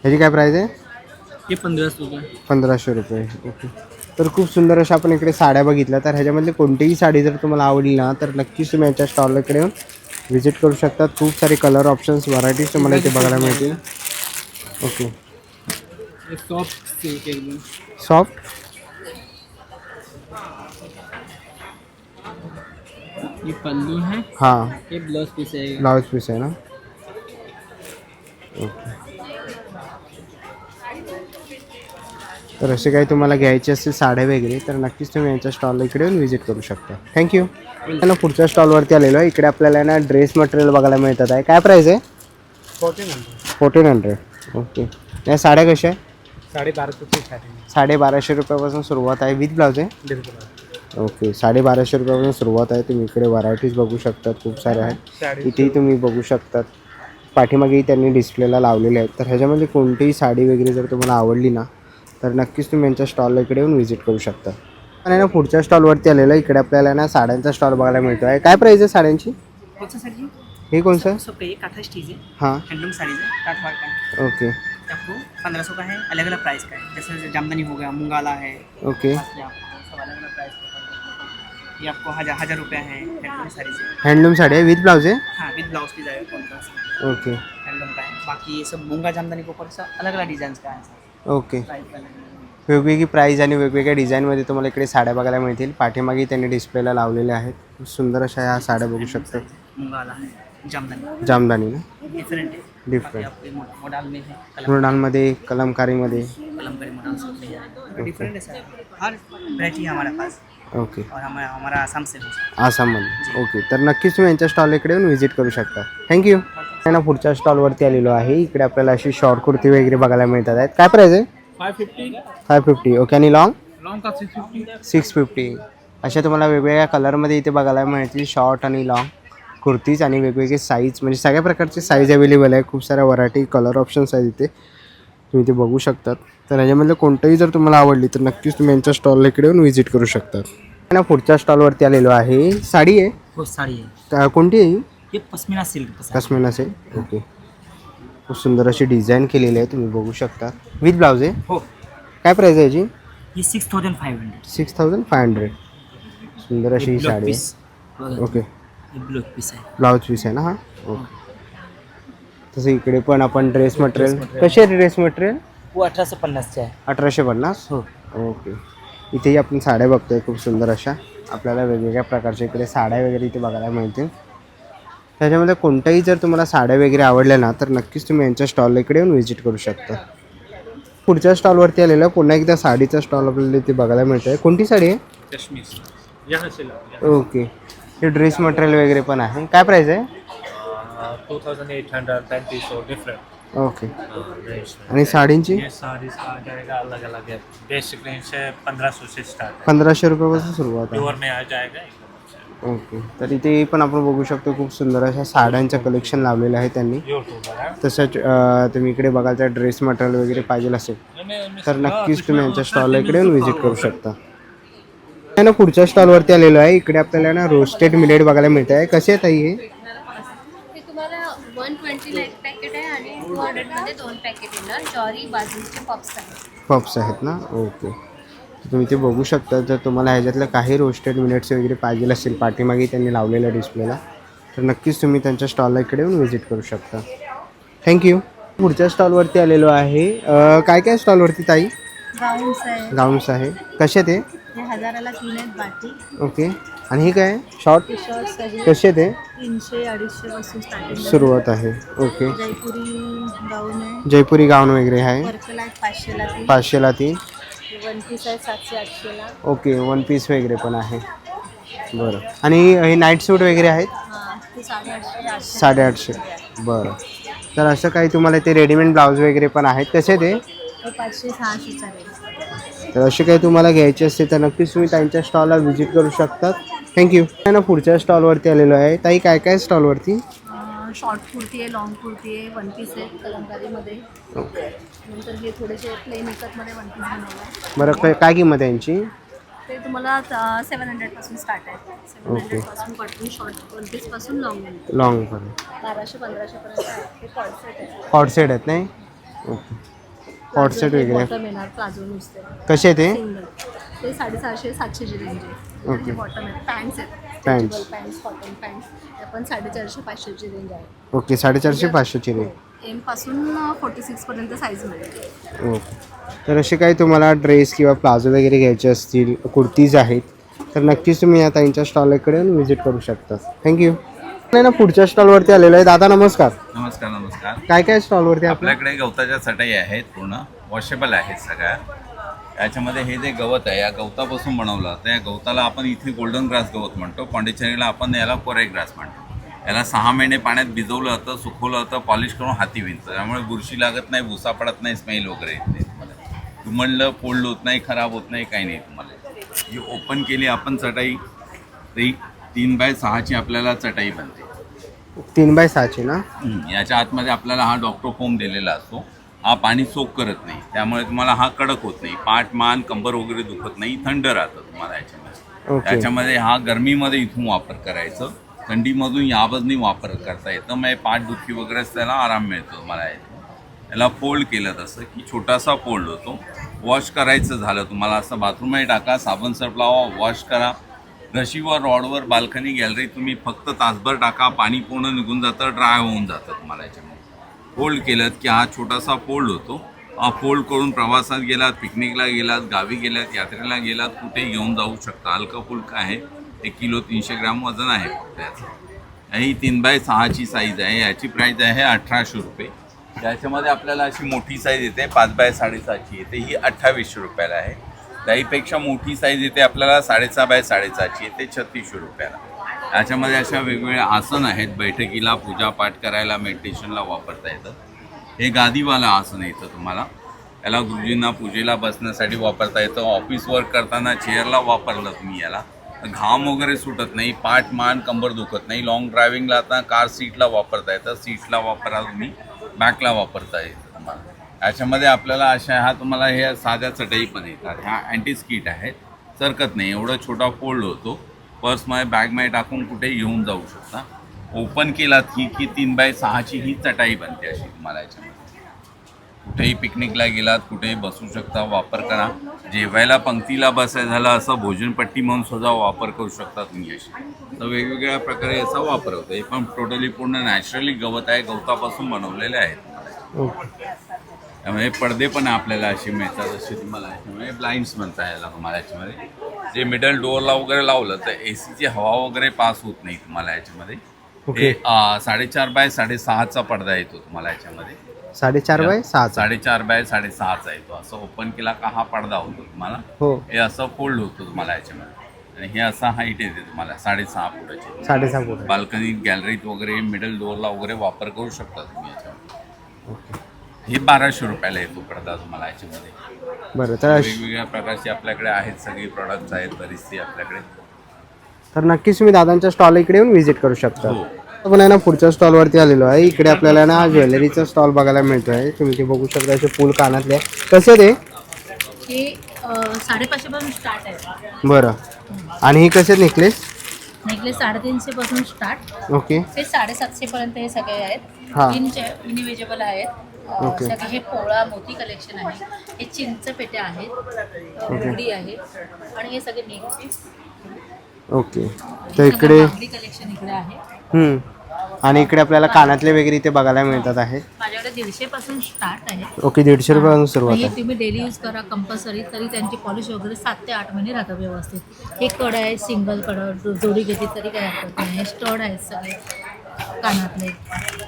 A: याची काय प्राइस आहे?
C: ये 1500 का।
A: 1500 रुपये। ओके। तर खूप सुंदर अशा आपण इकडे साड्या बघितल्या। तर ह्याच्यामधली कोणतीही साडी जर तुम्हाला आवडली ना तर नक्कीच तुम्ही यांच्या स्टॉलकडे येऊन व्हिजिट करू शकता। खूप सारे कलर ऑप्शन्स व्हरायटीज तुम्हाला इथे बघायला मिळतील। ओके।
C: ये सॉफ्ट सिल्क एकदम।
A: सॉफ्ट।
C: ये पल्लू है,
A: हां।
C: ये ब्लाउज पीस आएगा।
A: ब्लाउज पीस आहे ना? ओके। तर असे काही तुम्हाला घ्यायचे असतील साड्या वगैरे तर नक्कीच तुम्ही यांच्या स्टॉलला इकडे येऊन व्हिजिट करू शकता। थँक्यू। ना पुढच्या स्टॉलवरती आलेलो आहे। इकडे आपल्याला ना ड्रेस मटेरियल बघायला मिळतात आहे। काय प्राइस आहे? 1400। ओके। या साड्या कशा आहे? 1250 रुपयापासून सुरुवात आहे, विथ ब्लाऊज आहे? ओके। 1250 रुपयापासून सुरुवात आहे। तुम्ही इकडे व्हरायटीज बघू शकतात, खूप साऱ्या आहेत। इथेही तुम्ही बघू शकतात, पाठीमागेही त्यांनी डिस्प्लेला लावलेले आहेत। तर ह्याच्यामध्ये कोणतीही साडी वगैरे जर तुम्हाला आवडली ना तर नक्कीच तुम्ही यांच्या स्टॉलला इकडे येऊन व्हिजिट करू शकता। आणि ना पुढच्या स्टॉलवरती आलेलं आहे। इकडे आपल्याला ना साड्यांचा स्टॉल बघायला मिळतो आहे। काय प्राइस आहे साड्यांची?
C: कौन सा सर जी?
A: हे कौन सा?
C: सबका ये काथा स्टीज है,
A: हां।
C: हैंडलूम साड़ीज है, काठ वर्क का है।
A: ओके।
C: ये आपको 1500 का है, अलग अलग प्राइस का है। जैसे जामदानी हो गया, मुंगाला है,
A: ओके।
C: ये आपको सब अलग अलग प्राइस का है। ये आपको 1000 रुपये है, हैंडलूम साड़ीज है।
A: हँडलूम साडी आहे, विथ ब्लाऊज आहे?
C: हाँ, विद ब्लाउज पीस आएगा कॉन्ट्रास्ट
A: ओके।
C: हैंडलूम का है। बाकी ये सब मूंगा जामदानी के ऊपर सब अलग अलग डिजाइन का है सर।
A: ओके।
C: प्राइस का अलग अलग है।
A: वेगवेगळी प्राईज आणि वेगवेगळ्या डिझाईनमध्ये तुम्हाला इकडे साड्या बघायला मिळतील. पाठीमागे त्यांनी डिस्प्लेला लावलेल्या आहेत. खूप सुंदर अशा ह्या साड्या बघू शकता. जामदानी ना,
I: डिफरेंट है
A: डिफरंट
I: आपके मॉडल में है
A: मृणालमध्ये, कलमकारीमध्ये.
I: कलमकारी मॉडल सब में है डिफरेंट है सर हर वैरायटी है हमारे पास
A: ओके,
I: और हमारा आसाम से है
A: आसाममध्ये. ओके, तर नक्कीच तुम्ही यांच्या स्टॉल इकडे येऊन व्हिजिट करू शकता. थँक्यू. ना पुढच्या स्टॉलवरती आलेलो आहे. इकडे आपल्याला अशी शॉर्ट कुर्ती वगैरे बघायला मिळतात आहेत. काय प्राईज आहे? 550. ओके, आणि लॉंग?
H: लॉन्ग का 650.
A: 650. अशा तुम्हाला वेगवेगळ्या कलरमध्ये इथे बघायला मिळतील शॉर्ट आणि लॉंग कुर्तीज आणि वेगवेगळे साईज, म्हणजे सगळ्या प्रकारचे साईज अवेलेबल आहे. खूप साऱ्या व्हरायटी कलर ऑप्शन्स आहेत इथे, तुम्ही ते बघू शकतात. तर याच्यामधलं कोणतंही जर तुम्हाला आवडली तर नक्कीच तुम्ही यांच्या स्टॉलला इकडे येऊन व्हिजिट करू शकता. ना पुढच्या स्टॉलवरती आलेलो आहे. साडी आहे
I: वो साड़ी है
A: कोणती आहे?
I: ये पश्मीना सिल्क का साड़ी
A: पश्मीना असेल. ओके, खूप सुंदर अशी डिझाइन केलेली आहे, तुम्ही बघू शकता. विथ ब्लाऊज आहे.
I: हो
A: काय प्राईस आहे याची?
I: ये 6500
A: 6500. सुंदर अशी ही साडी
I: पीस
A: आहे. ओके,
I: ये ब्लॉक पीस है
A: ब्लाऊज पीस आहे ना हा. ओके, तसं इकडे पण आपण ड्रेस मटेरियल. कशी आहे ड्रेस मटेरियल?
I: वो 1850 चा है
A: 1850.
I: हो
A: ओके, इथेही आपण साड्या बघतोय खूप सुंदर अशा. आपल्याला वेगवेगळ्या प्रकारच्या इकडे साड्या वगैरे इथे बघायला मिळतील. त्याच्यामध्ये कोणत्याही जर तुम्हाला साड्या वगैरे आवडल्या ना तर नक्कीच तुम्ही यांच्या स्टॉलला इकडे येऊन व्हिजिट करू शकता. पुढच्या स्टॉलवरती आलेलं पुन्हा एकदा साडीचा स्टॉल आपल्याला इथे बघायला मिळतं आहे. कोणती साडी आहे? ओके, हे ड्रेस मटेरियल वगैरे पण आहे. काय प्राईस आहे?
J: 2830 और डिफरेंट
A: ओके, आणि साडींची?
J: ये साड़ीज का आ जाएगा अलग अलग है. बेसिक रेंज से 1500 से स्टार्ट है.
A: 1500 रुपयापासून सुरुवात आहे.
J: प्योर में आ जाएगा एकदम.
A: ओके, तर इथे पण आपण बघू शकतो खूप सुंदर अशा साड्यांचं कलेक्शन लावलेलं आहे त्यांनी. तसंच तुम्ही इकडे बघाल तर ड्रेस मटेरियल वगैरे पाहिजे असेल तर नक्कीच तुम्ही यांच्या स्टॉलला इकडे येऊन व्हिजिट करू शकता. ना पुढच्या स्टॉलवरती आलेलो आहे. इकडे आपल्याला ना रोस्टेड मिलेट बघायला मिळत आहे. कसे आहेत ताई हे?
D: हे तुम्हाला 120ला एक पॅकेट आहे आणि 200मध्ये 2 पॅकेट येणार. ज्वारी बाजरीचे पप्स आहेत.
A: पप्स आहेत ना. ओके, तुम्ही ते बघू शकता. जर तुम्हाला ह्याच्यातलं काही रोस्टेड मिलेट्स वगैरे पाहिजे असेल पाठीमागे त्यांनी लावलेल्या डिस्प्लेला तर नक्कीच तुम्ही त्यांच्या स्टॉलला इकडे येऊन व्हिजिट करू शकता. थँक्यू. पुढच्या स्टॉलवरती आलेलो आहे. काय काय स्टॉलवरती ताई?
D: गाऊन्स आहे.
A: गाऊन्स आहे. कसे ते?
D: हे 1000ला 3 आहेत बाटी.
A: ओके, आणि हे काय? शॉर्ट
D: शॉर्ट्स आहे
A: कसे ते?
D: 300-250 पासून स्टार्टिंग.
A: सुरुवात आहे. ओके,
D: जयपुरी गाऊन आहे.
A: जयपुरी गाऊन वगैरे आहे.
D: पर्पल आहे 500ला 3.
A: 500ला 3.
D: वन पीस आहे 700-800ला.
A: ओके, वन पीस वगैरे पण आहे. बरं, आणि हे नाईट सूट वगैरे आहेत?
D: हां, ते 850.
A: 850. बरं, तर असं काही तुम्हाला ते रेडीमेड ब्लाऊज वगैरे पण आहेत. कसे ते?
D: 500-600चा रेंज.
A: तर असे काही तुम्हाला घ्यायचे असते तर नक्कीच तुम्ही त्यांच्या स्टॉलला व्हिजिट करू शकतात. थँक्यू. ना पुढच्या स्टॉलवरती आलेलो आहे. ताई काय काय स्टॉलवरती?
D: शॉर्ट कुर्ती आहे, लॉंग कुर्ती आहे, वन पीस आहे कलमकारीमध्ये. नंतर हे थोडेसे प्लेन इकतमध्ये वन पीस बनवलं आहे.
A: बरं, काय किंमत आहे यांची?
D: ते तुम्हाला 700 पासून स्टार्ट आहे. 700 पासून कॉटन शॉर्ट वन पीस पासून लॉंग
A: लॉंग पण
D: 1200-1500 पर्यंत आहे. ते कॉट सेट आहे.
A: कॉट सेट आहेत नाही? ओके, कॉट सेट वगैरे.
D: बॉटम येणार प्लाझो नुसते
A: कसे ते?
D: सिंगल. ते 750-700ची रेंज आहे.
A: ओके.
D: बॉटम आहे. पॅन्ट्स आहेत.
A: पॅन्ट्स.
D: पॅन्ट्स कॉटन पॅन्ट्स ते पण 450-500ची रेंज आहे.
A: ओके, 450-500ची रेंज.
D: एम पासून 46 पर्यंत साईज मिळेल.
A: ओके, तर असे काही तुम्हाला ड्रेस किंवा प्लाझो वगैरे घ्यायचे असतील, कुर्तीज आहेत तर नक्कीच तुम्ही या ताईंच्या स्टॉलकडे येऊन व्हिजिट करू शकता. थँक्यू. नाही ना पुढच्या स्टॉलवरती आलेलो आहे. दादा नमस्कार.
K: नमस्कार नमस्कार.
A: काय काय स्टॉलवरती
K: आपल्याकडे गवताच्या चटई आहेत, पूर्ण वॉशेबल आहेत सगळ्या. याच्यामध्ये हे जे गवत आहे या गवतापासून बनवलं तर या गवताला आपण इथे गोल्डन ग्रास गवत म्हणतो. पॉंडिचेरीला आपण याला कोराई ग्रास म्हणतो. याला 6 महिने पाण्यात भिजवलं होतं, सुकवलं होतं, पॉलिश करून हाती विणतं. त्यामुळे बुरशी लागत नाही, भुसा पडत नाही, स्मेल वगैरे येत नाही तुम्हाला. तुमडलं फोल्ड होत नाही, खराब होत नाही, काही नाही तुम्हाला. ही ओपन केली आपण चटई तरी 3x6ची आपल्याला चटई बनते.
A: 3x6ची ना?
K: याच्या आतमध्ये आपल्याला हा डॉक्टर फोम दिलेला असतो. हा पाणी सोक करत नाही, त्यामुळे तुम्हाला हा कडक होत नाही. पाठ मान कंबर वगैरे दुखत नाही, थंड राहतं तुम्हाला याच्यामध्ये. त्याच्यामध्ये हा गरमीमध्ये इथून वापर करायचं, थंडीमधून याबाजूनी वापर करता येतं. मग पाठदुखी वगैरे त्याला आराम मिळतो तुम्हाला. याला फोल्ड केलं तसं की छोटासा फोल्ड होतो. वॉश करायचं झालं तुम्हाला असं बाथरूममध्ये टाका, साबण सर्फ लावा, वॉश करा. रशीवर, रॉडवर, बाल्कनी, गॅलरी तुम्ही फक्त तासभर टाका, पाणी पूर्ण निघून जातं, ड्राय होऊन जातं तुम्हाला. याच्यामध्ये फोल्ड केलं की हा छोटासा फोल्ड होतो. फोल्ड करून प्रवासात गेलात, पिकनिकला गेलात, गावी गेलात, यात्रेला गेलात, कुठेही घेऊन जाऊ शकता. हलका फुलका आहे. 1 किलो 300 ग्राम वजन आहे फक्त याचं. ही 3x6ची साईज आहे. याची प्राईस आहे 1800 रुपये. त्याच्यामध्ये आपल्याला अशी मोठी साईज येते 5x6.5ची येते, ही 2800 रुपयाला आहे. त्याहीपेक्षा मोठी साईज येते आपल्याला 6.5x6.5ची येते 3600 रुपयाला. याच्यामध्ये अशा वेगवेगळे आसन आहेत. बैठकीला, पूजापाठ करायला, मेडिटेशनला वापरता येतं. हे गादीवाला आसन येतं तुम्हाला. याला गुरुजींना पूजेला बसण्यासाठी वापरता येतं. ऑफिस वर्क करताना चेअरला वापरलं तुम्ही याला, घाम वगैरे सुटत नाही, पाठ मान कंबर दुखत नाही. लॉंग ड्रायव्हिंगला आता कार सीटला वापरता येतं. सीटला वापरा तुम्ही, बॅकला वापरता येतं तुम्हाला. याच्यामध्ये आपल्याला अशा ह्या तुम्हाला हे साध्या चटई पण येतात. ह्या अँटी स्कीट आहेत, सरकत नाही, एवढा छोटा फोल्ड होतो. पर्समध्ये बॅगमध्ये टाकून कुठेही घेऊन जाऊ शकता. ओपन केलात की 3x6ची ही चटाई बनते अशी तुम्हाला. याच्यामध्ये कुठेही पिकनिकला गेलात, कुठेही बसू शकता, वापर करा. जेवायला पंक्तीला बसायचं झालं असं भोजनपट्टी म्हणून सुद्धा वापर करू शकता तुम्ही अशी. तर वेगवेगळ्या प्रकारे याचा वापर होतो. हे पण टोटली पूर्ण नॅचरली गवत आहे, गवतापासून बनवलेले आहेत. त्यामुळे पडदे पण आपल्याला असे मिळतात असे तुम्हाला. याच्यामुळे ब्लाइंड्स म्हणता याला तुम्हाला. याच्यामध्ये जे मिडल डोअरला वगैरे लावलं तर AC ची हवा वगैरे पास होत नाही तुम्हाला याच्यामध्ये. हे 4.5x6.5चा पडदा येतो तुम्हाला याच्यामध्ये.
A: 4.5x6.
K: 4.5x6चा येतो. असं ओपन केला का हा पडदा होतो तुम्हाला.
A: हो.
K: हे असं फोल्ड होतं तुम्हाला याच्यामध्ये. आणि हे असं हाईट येते तुम्हाला 6.5 फुटाची.
A: 6.5 फूट.
K: बाल्कनीत, गॅलरीत वगैरे, मिडल डोअरला वगैरे वापर करू शकता तुम्ही याच्यामध्ये. हे 1200 रुपयाला येतो पडदा तुम्हाला याच्यामध्ये.
A: बरं, तर
K: वेगवेगळ्या प्रकारचे आपल्याकडे आहेत, सगळे प्रॉडक्ट्स आहेत बरीचसे आपल्याकडे.
A: तर नक्कीच तुम्ही दादांच्या स्टॉल इकडे येऊन व्हिजिट करू शकता.
K: हो.
A: आपण आहे ना पुढच्या स्टॉलवरती आलेलो आहे. इकडे आपल्याला ना ज्वेलरीचा स्टॉल बघायला मिळतो आहे. तुम्ही ते बघू शकता. असे फुल कानातले आहे. कसे ते?
G: हे 550 पासून स्टार्ट आहे.
A: बरं. आणि हे कसे नेकलेस?
G: नेकलेस 350 पासून स्टार्ट.
A: ओके.
G: ते 750 पर्यंत हे सगळे आहेत.
A: हां.
G: इंडिव्हिज्युअल आहेत.
A: ओके.
G: सगळे हे पोळा मोती कलेक्शन आहे. हे चिंच पेट्या आहेत, मुंडी आहे आणि हे सगळे नेकपीस.
A: ओके. तर इकडे
G: कलेक्शन इकडे आहे.
A: आणि इकडे आपल्याला कानातले वगैरे इथे बघायला मिळतात आहेत.
G: माझ्याकडे 150 पासून स्टार्ट आहे.
A: ओके. 150 रुपयापासून सुरुवात
G: हे
A: आहे.
G: तुम्ही डेली यूज करा कंपल्सरी, तरी त्यांची पॉलिश वगैरे 7 ते 8 महिने राहतं व्यवस्थित. हे कड आहे, सिंगल कड, जोडी घेतली तरी काय हरकत नाही. हे स्टड आहेत सगळे कानातले,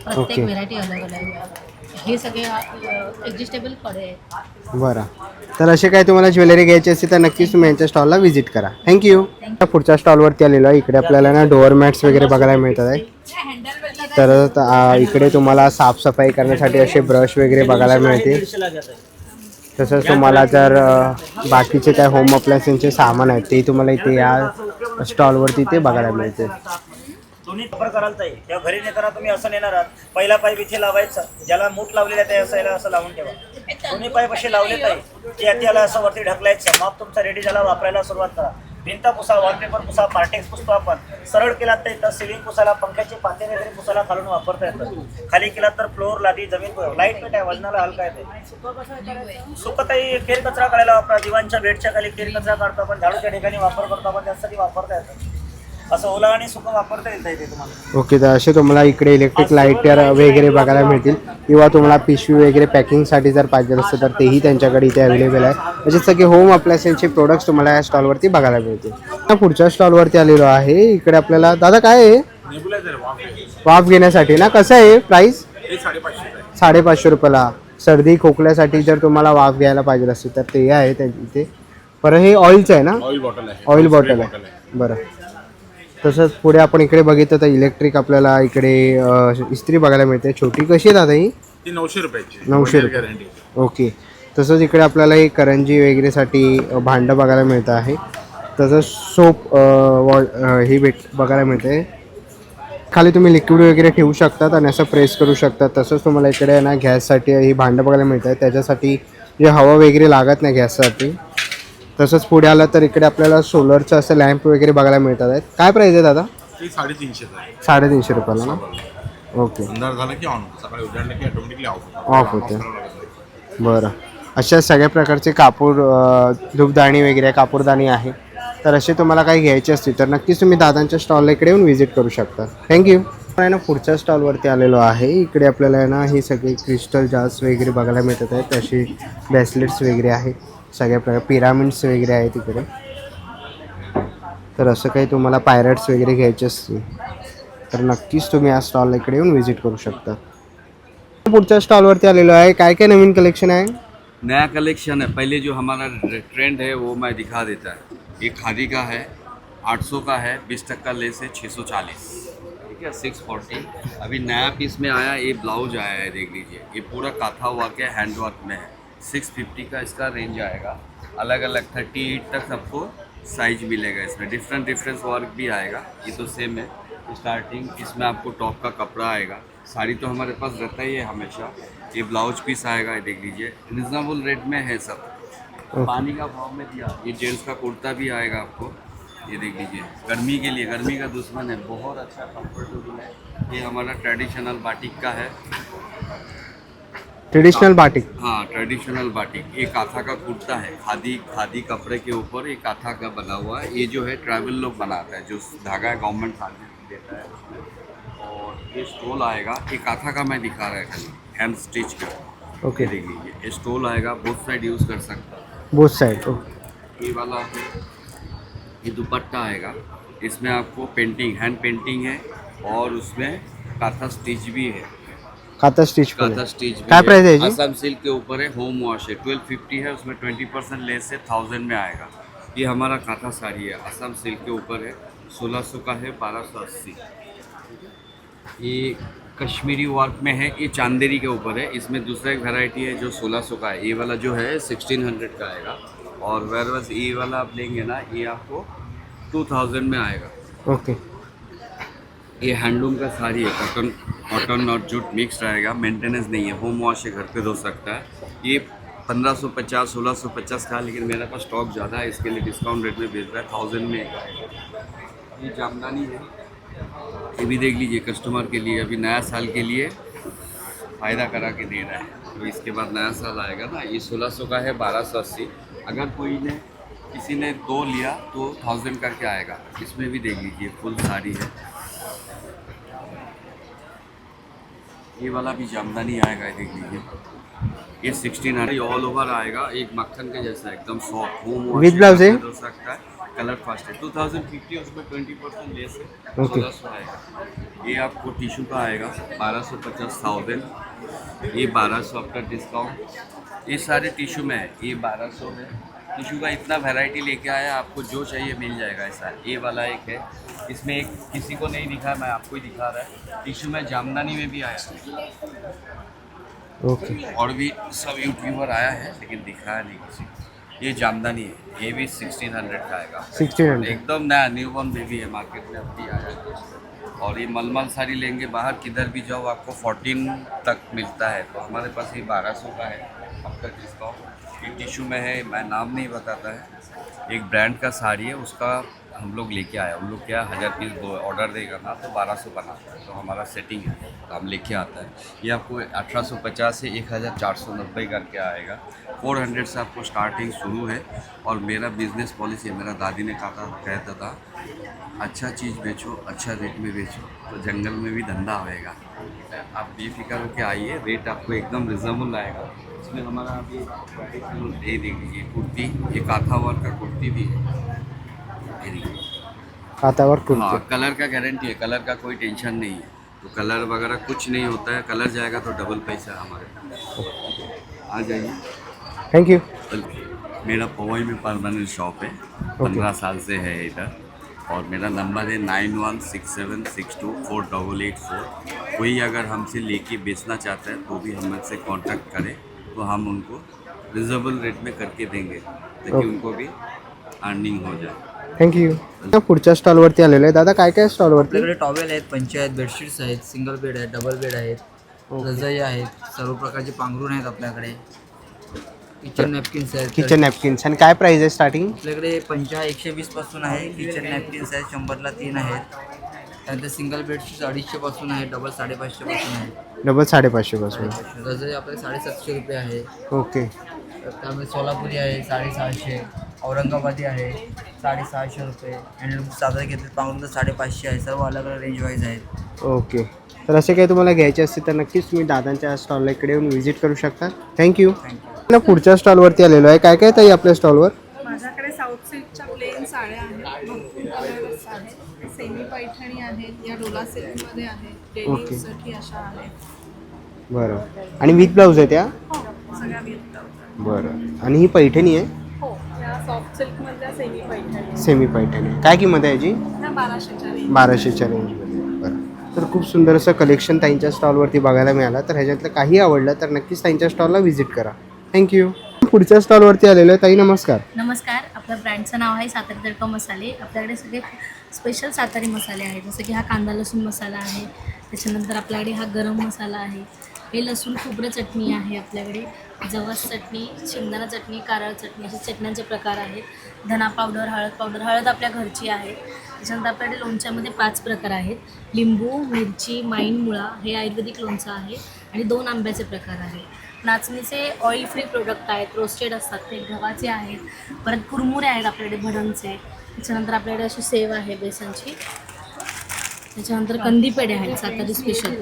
G: प्रत्येक व्हेरायटी अलग अलग आहे. हे सगळे ॲडजस्टेबल कडे आहेत.
A: बरं. तर असे काय तुम्हाला ज्वेलरी घ्यायची असते तर नक्कीच तुम्ही यांच्या स्टॉलला व्हिजिट करा. थँक्यू. पुढच्या स्टॉलवरती आलेलो आहे. इकडे आपल्याला ना डोअर मॅट्स वगैरे बघायला मिळतात आहे. तर इकडे तुम्हाला साफसफाई करण्यासाठी असे ब्रश वगैरे बघायला मिळते. तसंच तुम्हाला जर बाकीचे काय होम अप्लायन्सेसचे सामान आहेत ते तुम्हाला इथे या स्टॉलवरती ते बघायला मिळते.
I: दोन्ही वापर करायला ताई. तेव्हा घरी नेताना तुम्ही असं नेणार आहात, पहिला पाईप इथे लावायचा, ज्याला मूठ लावलेला आहे असायला असं लावून ठेवा. दोन्ही पाईप असे लावले ताई की याला असं वरती ढकलायचं. मग तुमचा रेडी झाला, वापरायला सुरुवात करा. भिंत पुसा, वॉलपेपर पुसा, पार्टेक्स पुसतो आपण. सरळ केलात तर इथं सिलिंग पुसायला, पंख्याचे पाते वगैरे पुसायला खालून वापरता येतं. खाली केलात तर फ्लोअर, लादी, जमीन लाईट वेट आहे, वजनाला हलका येते. सुकताई केर कचरा काढायला वापरा. दिवाणच्या बेडच्या खाली केर कचरा काढतो आपण, झाडूच्या ठिकाणी वापर करतो आपण, त्यासाठी वापरता येतं. असं ओला आणि सुकं वापरता येईल इथे तुम्हाला.
A: ओके. तर असे तुम्हाला इकडे इलेक्ट्रिक लाईटर वगैरे बघायला मिळतील किंवा तुम्हाला पिशवी वगैरे पॅकिंगसाठी जर पाहिजे असतं तर तेही त्यांच्याकडे इथे अवेलेबल आहे. म्हणजे सगळे होम अप्लायन्सेसचे प्रोडक्ट्स तुम्हाला या स्टॉलवरती बघायला मिळतील. पुढच्या स्टॉलवरती आलेलो आहे. इकडे आपल्याला दादा काय आहे? वाफ घेण्यासाठी ना. कसं आहे प्राईस? 550 रुपयाला. सर्दी खोकल्यासाठी जर तुम्हाला वाफ घ्यायला पाहिजे असेल तर ते आहे इथे. बरं, हे ऑइलचं आहे ना? ऑइल बॉटल आहे. बरं. तसंच पुढे आपण इकडे बघितलं तर इलेक्ट्रिक आपल्याला इकडे इस्त्री बघायला मिळते. छोटी कशी आहे दादा ही?
H: 900 रुपयाची.
A: 900 रुपये. ओके. तसंच इकडे आपल्याला हे करंजी वगैरेसाठी भांडं बघायला मिळतं आहे. तसंच सोप हे बघायला मिळते. खाली तुम्ही लिक्विड वगैरे ठेवू शकतात आणि असं प्रेस करू शकतात. तसंच तुम्हाला इकडे ना गॅससाठी ही भांडं बघायला मिळतात. त्याच्यासाठी जे हवा वगैरे लागत नाही गॅससाठी. तसंच पुढे आलं तर इकडे आपल्याला सोलरचं असं लॅम्प वगैरे बघायला मिळतात आहेत. काय प्राईस आहे दादा? 350 रुपयाला ना. ओके.
H: अंधार झाला की ऑन, सकाळी उजाडलं की ऑटोमॅटिकली
A: ऑफ होते. बरं. अशा सगळ्या प्रकारचे कापूर धूपदाणी वगैरे कापूरदाणी आहे. तर असे तुम्हाला काही घ्यायचे असतील तर नक्कीच तुम्ही दादांच्या स्टॉलला इकडे येऊन व्हिजिट करू शकता. थँक्यू. आहे ना पुढच्या स्टॉलवरती आलेलो आहे. इकडे आपल्याला आहे ना हे सगळे क्रिस्टल जार्स वगैरे बघायला मिळतात आहेत. तसे ब्रेसलेट्स वगैरे आहेत सगळ्या प्रकार पिरामिड्स वगैरे आहेत इकडे. तर असं काही तुम्हाला पायरेट्स वगैरे घ्यायचे असतील तर नक्कीच तुम्ही या स्टॉल इकडे येऊन व्हिजिट करू शकता. पुढच्या स्टॉलवरती आलेलो आहे. काय काय नवीन कलेक्शन आहे?
K: नया कलेक्शन है. पहले जो हमारा ट्रेंड है वो मैं दिखा देता है. एक खादी का है 800 का है, 20% लेस है 640, ठीक है 640. अभी नया पीस में आया ये ब्लाउज आया है, देख लीजिए. ये पूरा काथा वर्क है, हैंड वर्क में है. 650 का इसका रेंज आएगा. अलग अलग 38 तक सबको साइज मिलेगा. इसमें डिफरेंट वर्क भी आएगा. ये तो सेम है. स्टार्टिंग इसमें आपको टॉप का कपड़ा आएगा. साड़ी तो हमारे पास रहता ही है हमेशा. ये ब्लाउज पीस आएगा, ये देख लीजिए. रिजनेबल रेट में है सब. पानी का भाव में दिया. ये जेंट्स का कुर्ता भी आएगा आपको, ये देख लीजिए. गर्मी के लिए, गर्मी का दुश्मन है, बहुत अच्छा कंफर्टेबल है. ये हमारा ट्रेडिशनल बाटिक का है.
A: Traditional batik.
K: हाँ, ट्रेडिशनल बाटिक. ये काथा का कुर्ता है, खादी कपड़े के ऊपर ये काथा का बना हुआ है. ये जो है ट्रैवल लोग बनाता है, जो धागा है गवर्नमेंट देता है उसमें. और ये स्टोल आएगा. ये काथा का मैं दिखा रहा है खाली, हैंड स्टिच का.
A: ओके.
K: देख लीजिए. ये स्टोल आएगा, बोथ साइड यूज़ कर सकता है.
A: Both side.
K: ये वाला है. ये दुपट्टा आएगा. इसमें आपको पेंटिंग, हैंड पेंटिंग है और उसमें काथा स्टिच भी है.
A: काथा स्टिच.
K: काथा स्टिच भी
A: क्या प्राइस है जी?
K: असम सिल्क के ऊपर है. होम वॉश है. 1250 है. उसमें 20% लेस है, 1000 में आएगा. ये हमारा काथा साड़ी है, असम सिल्क के ऊपर है. 1600 का है, 1280. ये कश्मीरी वर्क में है. ये चांदेरी के ऊपर है. इसमें दूसरा एक वैरायटी है जो 1600 का है. ये वाला जो है 1600 का आएगा. और वेरवस ये वाला आप लेंगे ना, ये आपको 2000 में आएगा.
A: ओके.
K: ये हैंडलूम का साड़ी है. कॉटन और जूट मिक्स रहेगा. मेंटेनेंस नहीं है, होम वॉश है, घर पे धो सकता है. ये 1550 1650 का, लेकिन मेरे पास स्टॉक ज़्यादा है, इसके लिए डिस्काउंट रेट में बेच रहा है. 1000 में एक आएगा. ये जामदानी है. ये भी देख लीजिए कस्टमर के लिए. अभी नया साल के लिए फ़ायदा करा के दे रहा है. तो इसके बाद नया साल आएगा ना. ये 1600 का है, 1280. अगर किसी ने 2 लिया तो 1000 करके आएगा. इसमें भी देख लीजिए फुल साड़ी है. ये वाला भी जामदानी आएगा, ये देख लीजिए. ये 1600 ऑल ओवर आएगा. एक मक्खन के जैसा एकदम सॉफ्ट. होम
A: With blouse है?
K: हो सकता है. कलर फास्ट है. 2050 उसमें 20% लेस है.
A: Okay.
K: 1600 आएगा. ये आपको टिशू का आएगा 1250, 1000. ये 1200 आफ्टर डिस्काउंट. ये सारे टिशू में है. ये 1200 में टिशू का इतना वैरायटी लेके आया. आपको जो चाहिए मिल जाएगा ऐसा. ये वाला एक है. इसमें एक किसी को नहीं दिखा, मैं आपको ही दिखा रहा है. टिशू में जामदानी में भी आया.
A: ओके.
K: और भी सब यूट्यूबर आया है लेकिन दिखाया नहीं किसी को. ये जामदानी है. ये भी 1600 का आएगा.
A: 1600.
K: एकदम नया न्यूबॉर्न बेबी है, मार्केट में अभी आया है. और ये मलमल साड़ी लेंगे बाहर किधर भी जाओ आपको 14 तक मिलता है. तो हमारे पास ये 1200 का है आपका डिस्काउंट. ये टिशू में है, मैं नाम नहीं बताता है. एक ब्रांड का साड़ी है, उसका हम लोग लेके आए. हम लोग क्या 1000 पीस ऑर्डर देगा ना तो 1200 बनाता है. तो हमारा सेटिंग है तो हम लेके आता है. ये आपको 1850 से 1490 करके आएगा. 400 से आपको स्टार्टिंग शुरू है. और मेरा बिजनेस पॉलिसी है, मेरा दादी ने कहता था अच्छा चीज़ बेचो, अच्छा रेट में बेचो तो जंगल में भी धंधा होएगा. आप बेफिक्र होकर आइए, रेट आपको एकदम रिजनेबल आएगा. इसमें हमारा अभी ये देख लीजिए कुर्ती. ये काथा वर्क का कुर्ती भी है.
A: कातावर
K: हाँ,
A: कुर्ती.
K: कलर का गारंटी है. कलर का कोई टेंशन नहीं है. तो कलर वगैरह कुछ नहीं होता है. कलर जाएगा तो डबल पैसा हमारे. आ जाइए.
A: Thank you.
K: मेरा पवई में परमानेंट शॉप है. 15 साल से है इधर. और मेरा नंबर है 9167624884. कोई अगर हमसे लेके बेचना चाहता है तो भी हमसे कांटेक्ट करें तो हम उनको रिजनेबल रेट में करके देंगे ताकि उनको भी अर्निंग हो जाए.
A: थँक्यू. पुढच्या स्टॉलवरती आलेलो आहे. दादा काय काय स्टॉलवरती?
L: आपल्याकडे टॉवेल आहेत, पंचे आहेत, बेडशीट्स आहेत, सिंगल बेड आहेत, डबल बेड आहेत, रजाई आहेत, सर्व प्रकारचे पांघरूण आहेत आपल्याकडे. किचन नॅपकिन्स आहेत.
A: Kitchen napkins. आणि काय प्राइस आहे स्टार्टिंग?
L: आपल्याकडे 120 पासून आहे. किचन नॅपकिन्स आहेत 100ला 3 आहेत. त्यानंतर सिंगल बेडशीट्स 250 पासून आहे. डबल 550 पासून आहे.
A: डबल 550 पासून.
L: रजाई आपल्याकडे 750 रुपये आहे.
A: ओके.
L: त्यामध्ये सोलापुरी आहे 650. औरंगाबादी आहे 650 रुपये. हँडलूम साधारण घेतले पाहून तर 550 आहे. सर्व अलग अलग रेंज वाईज आहेत.
A: ओके. तर असे काही तुम्हाला घ्यायचे असतील तर नक्कीच तुम्ही दादांच्या स्टॉलला इकडे येऊन व्हिजिट करू शकता. थँक्यू. पुढच्या स्टॉलवरती आलेलो आहे. काय काय ताई आपल्या स्टॉलवर?
D: माझ्याकडे साऊथ सिल्कच्या प्लेन साड्या आहेत, भरपूर कलर्स आहेत, सेमी पैठणी आहेत, या डोला सिल्कमध्ये आहेत, डेली
A: ओके.
D: यूजसाठी अशा आहेत.
A: बरं. आणि विथ ब्लाऊज आहे त्या?
D: हो, सगळ्या विकतात.
A: बरं. आणि ही पैठणी आहे?
D: हो, या सॉफ्ट सिल्कमधल्या सेमी पैठणी.
A: सेमी पैठणी. काय किंमत आहे याची?
D: ह्या 1200च्या रेंज.
A: 1200च्या रेंजमध्ये. बरं. तर खूप सुंदर असं कलेक्शन ताईंच्या स्टॉलवरती बघायला मिळालं. तर ह्याच्यातलं काही आवडलं तर नक्कीच ताईंच्या स्टॉलला व्हिजिट करा. थँक्यू. पुढच्या स्टॉलवरती आलेलो आहे. ताई नमस्कार.
G: नमस्कार. आपल्या ब्रँडचं नाव आहे सातारी तडका मसाले. आपल्याकडे सगळे स्पेशल सातारी मसाले आहेत, जसं की हा कांदा लसूण मसाला आहे, त्याच्यानंतर आपल्याकडे हा गरम मसाला आहे, हे लसूण खोबरं चटणी आहे, आपल्याकडे जवस चटणी, शेंगदाणा चटणी, कारळ चटणी असे चटण्यांचे प्रकार आहेत, धना पावडर, हळद पावडर. हळद आपल्या घरची आहे. त्याच्यानंतर आपल्याकडे लोणच्यामध्ये 5 प्रकार आहेत, लिंबू, मिरची, माईन मुळा, हे आयुर्वेदिक लोणचं आहे आणि 2 आंब्याचे प्रकार आहेत. नाचणीचे ऑइल फ्री प्रोडक्ट आहेत, रोस्टेड असतात ते, गव्हाचे आहेत, परत कुरमुरे आहेत आपल्याकडे भडंगचे. त्याच्यानंतर आपल्याकडे अशी सेव आहे बेसनची. त्याच्यानंतर कंदी पेढे आहेत सातारी स्पेशल.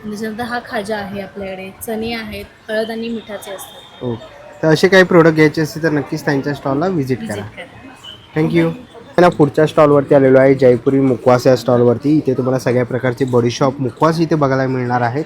G: त्याच्यानंतर हा खाजा आहे आपल्याकडे, चणे आहेत, हळद आणि मिठाचे असतात.
A: हो. तर असे काही प्रोडक्ट घ्यायचे असतील तर नक्कीच त्यांच्या स्टॉलला व्हिजिट करा. थँक्यू. पुढच्या स्टॉलवरती आलेलो आहे जयपुरी मुखवास या स्टॉलवरती. इथे तुम्हाला सगळ्या प्रकारचे बडीशॉप मुखवास इथे बघायला मिळणार आहेत.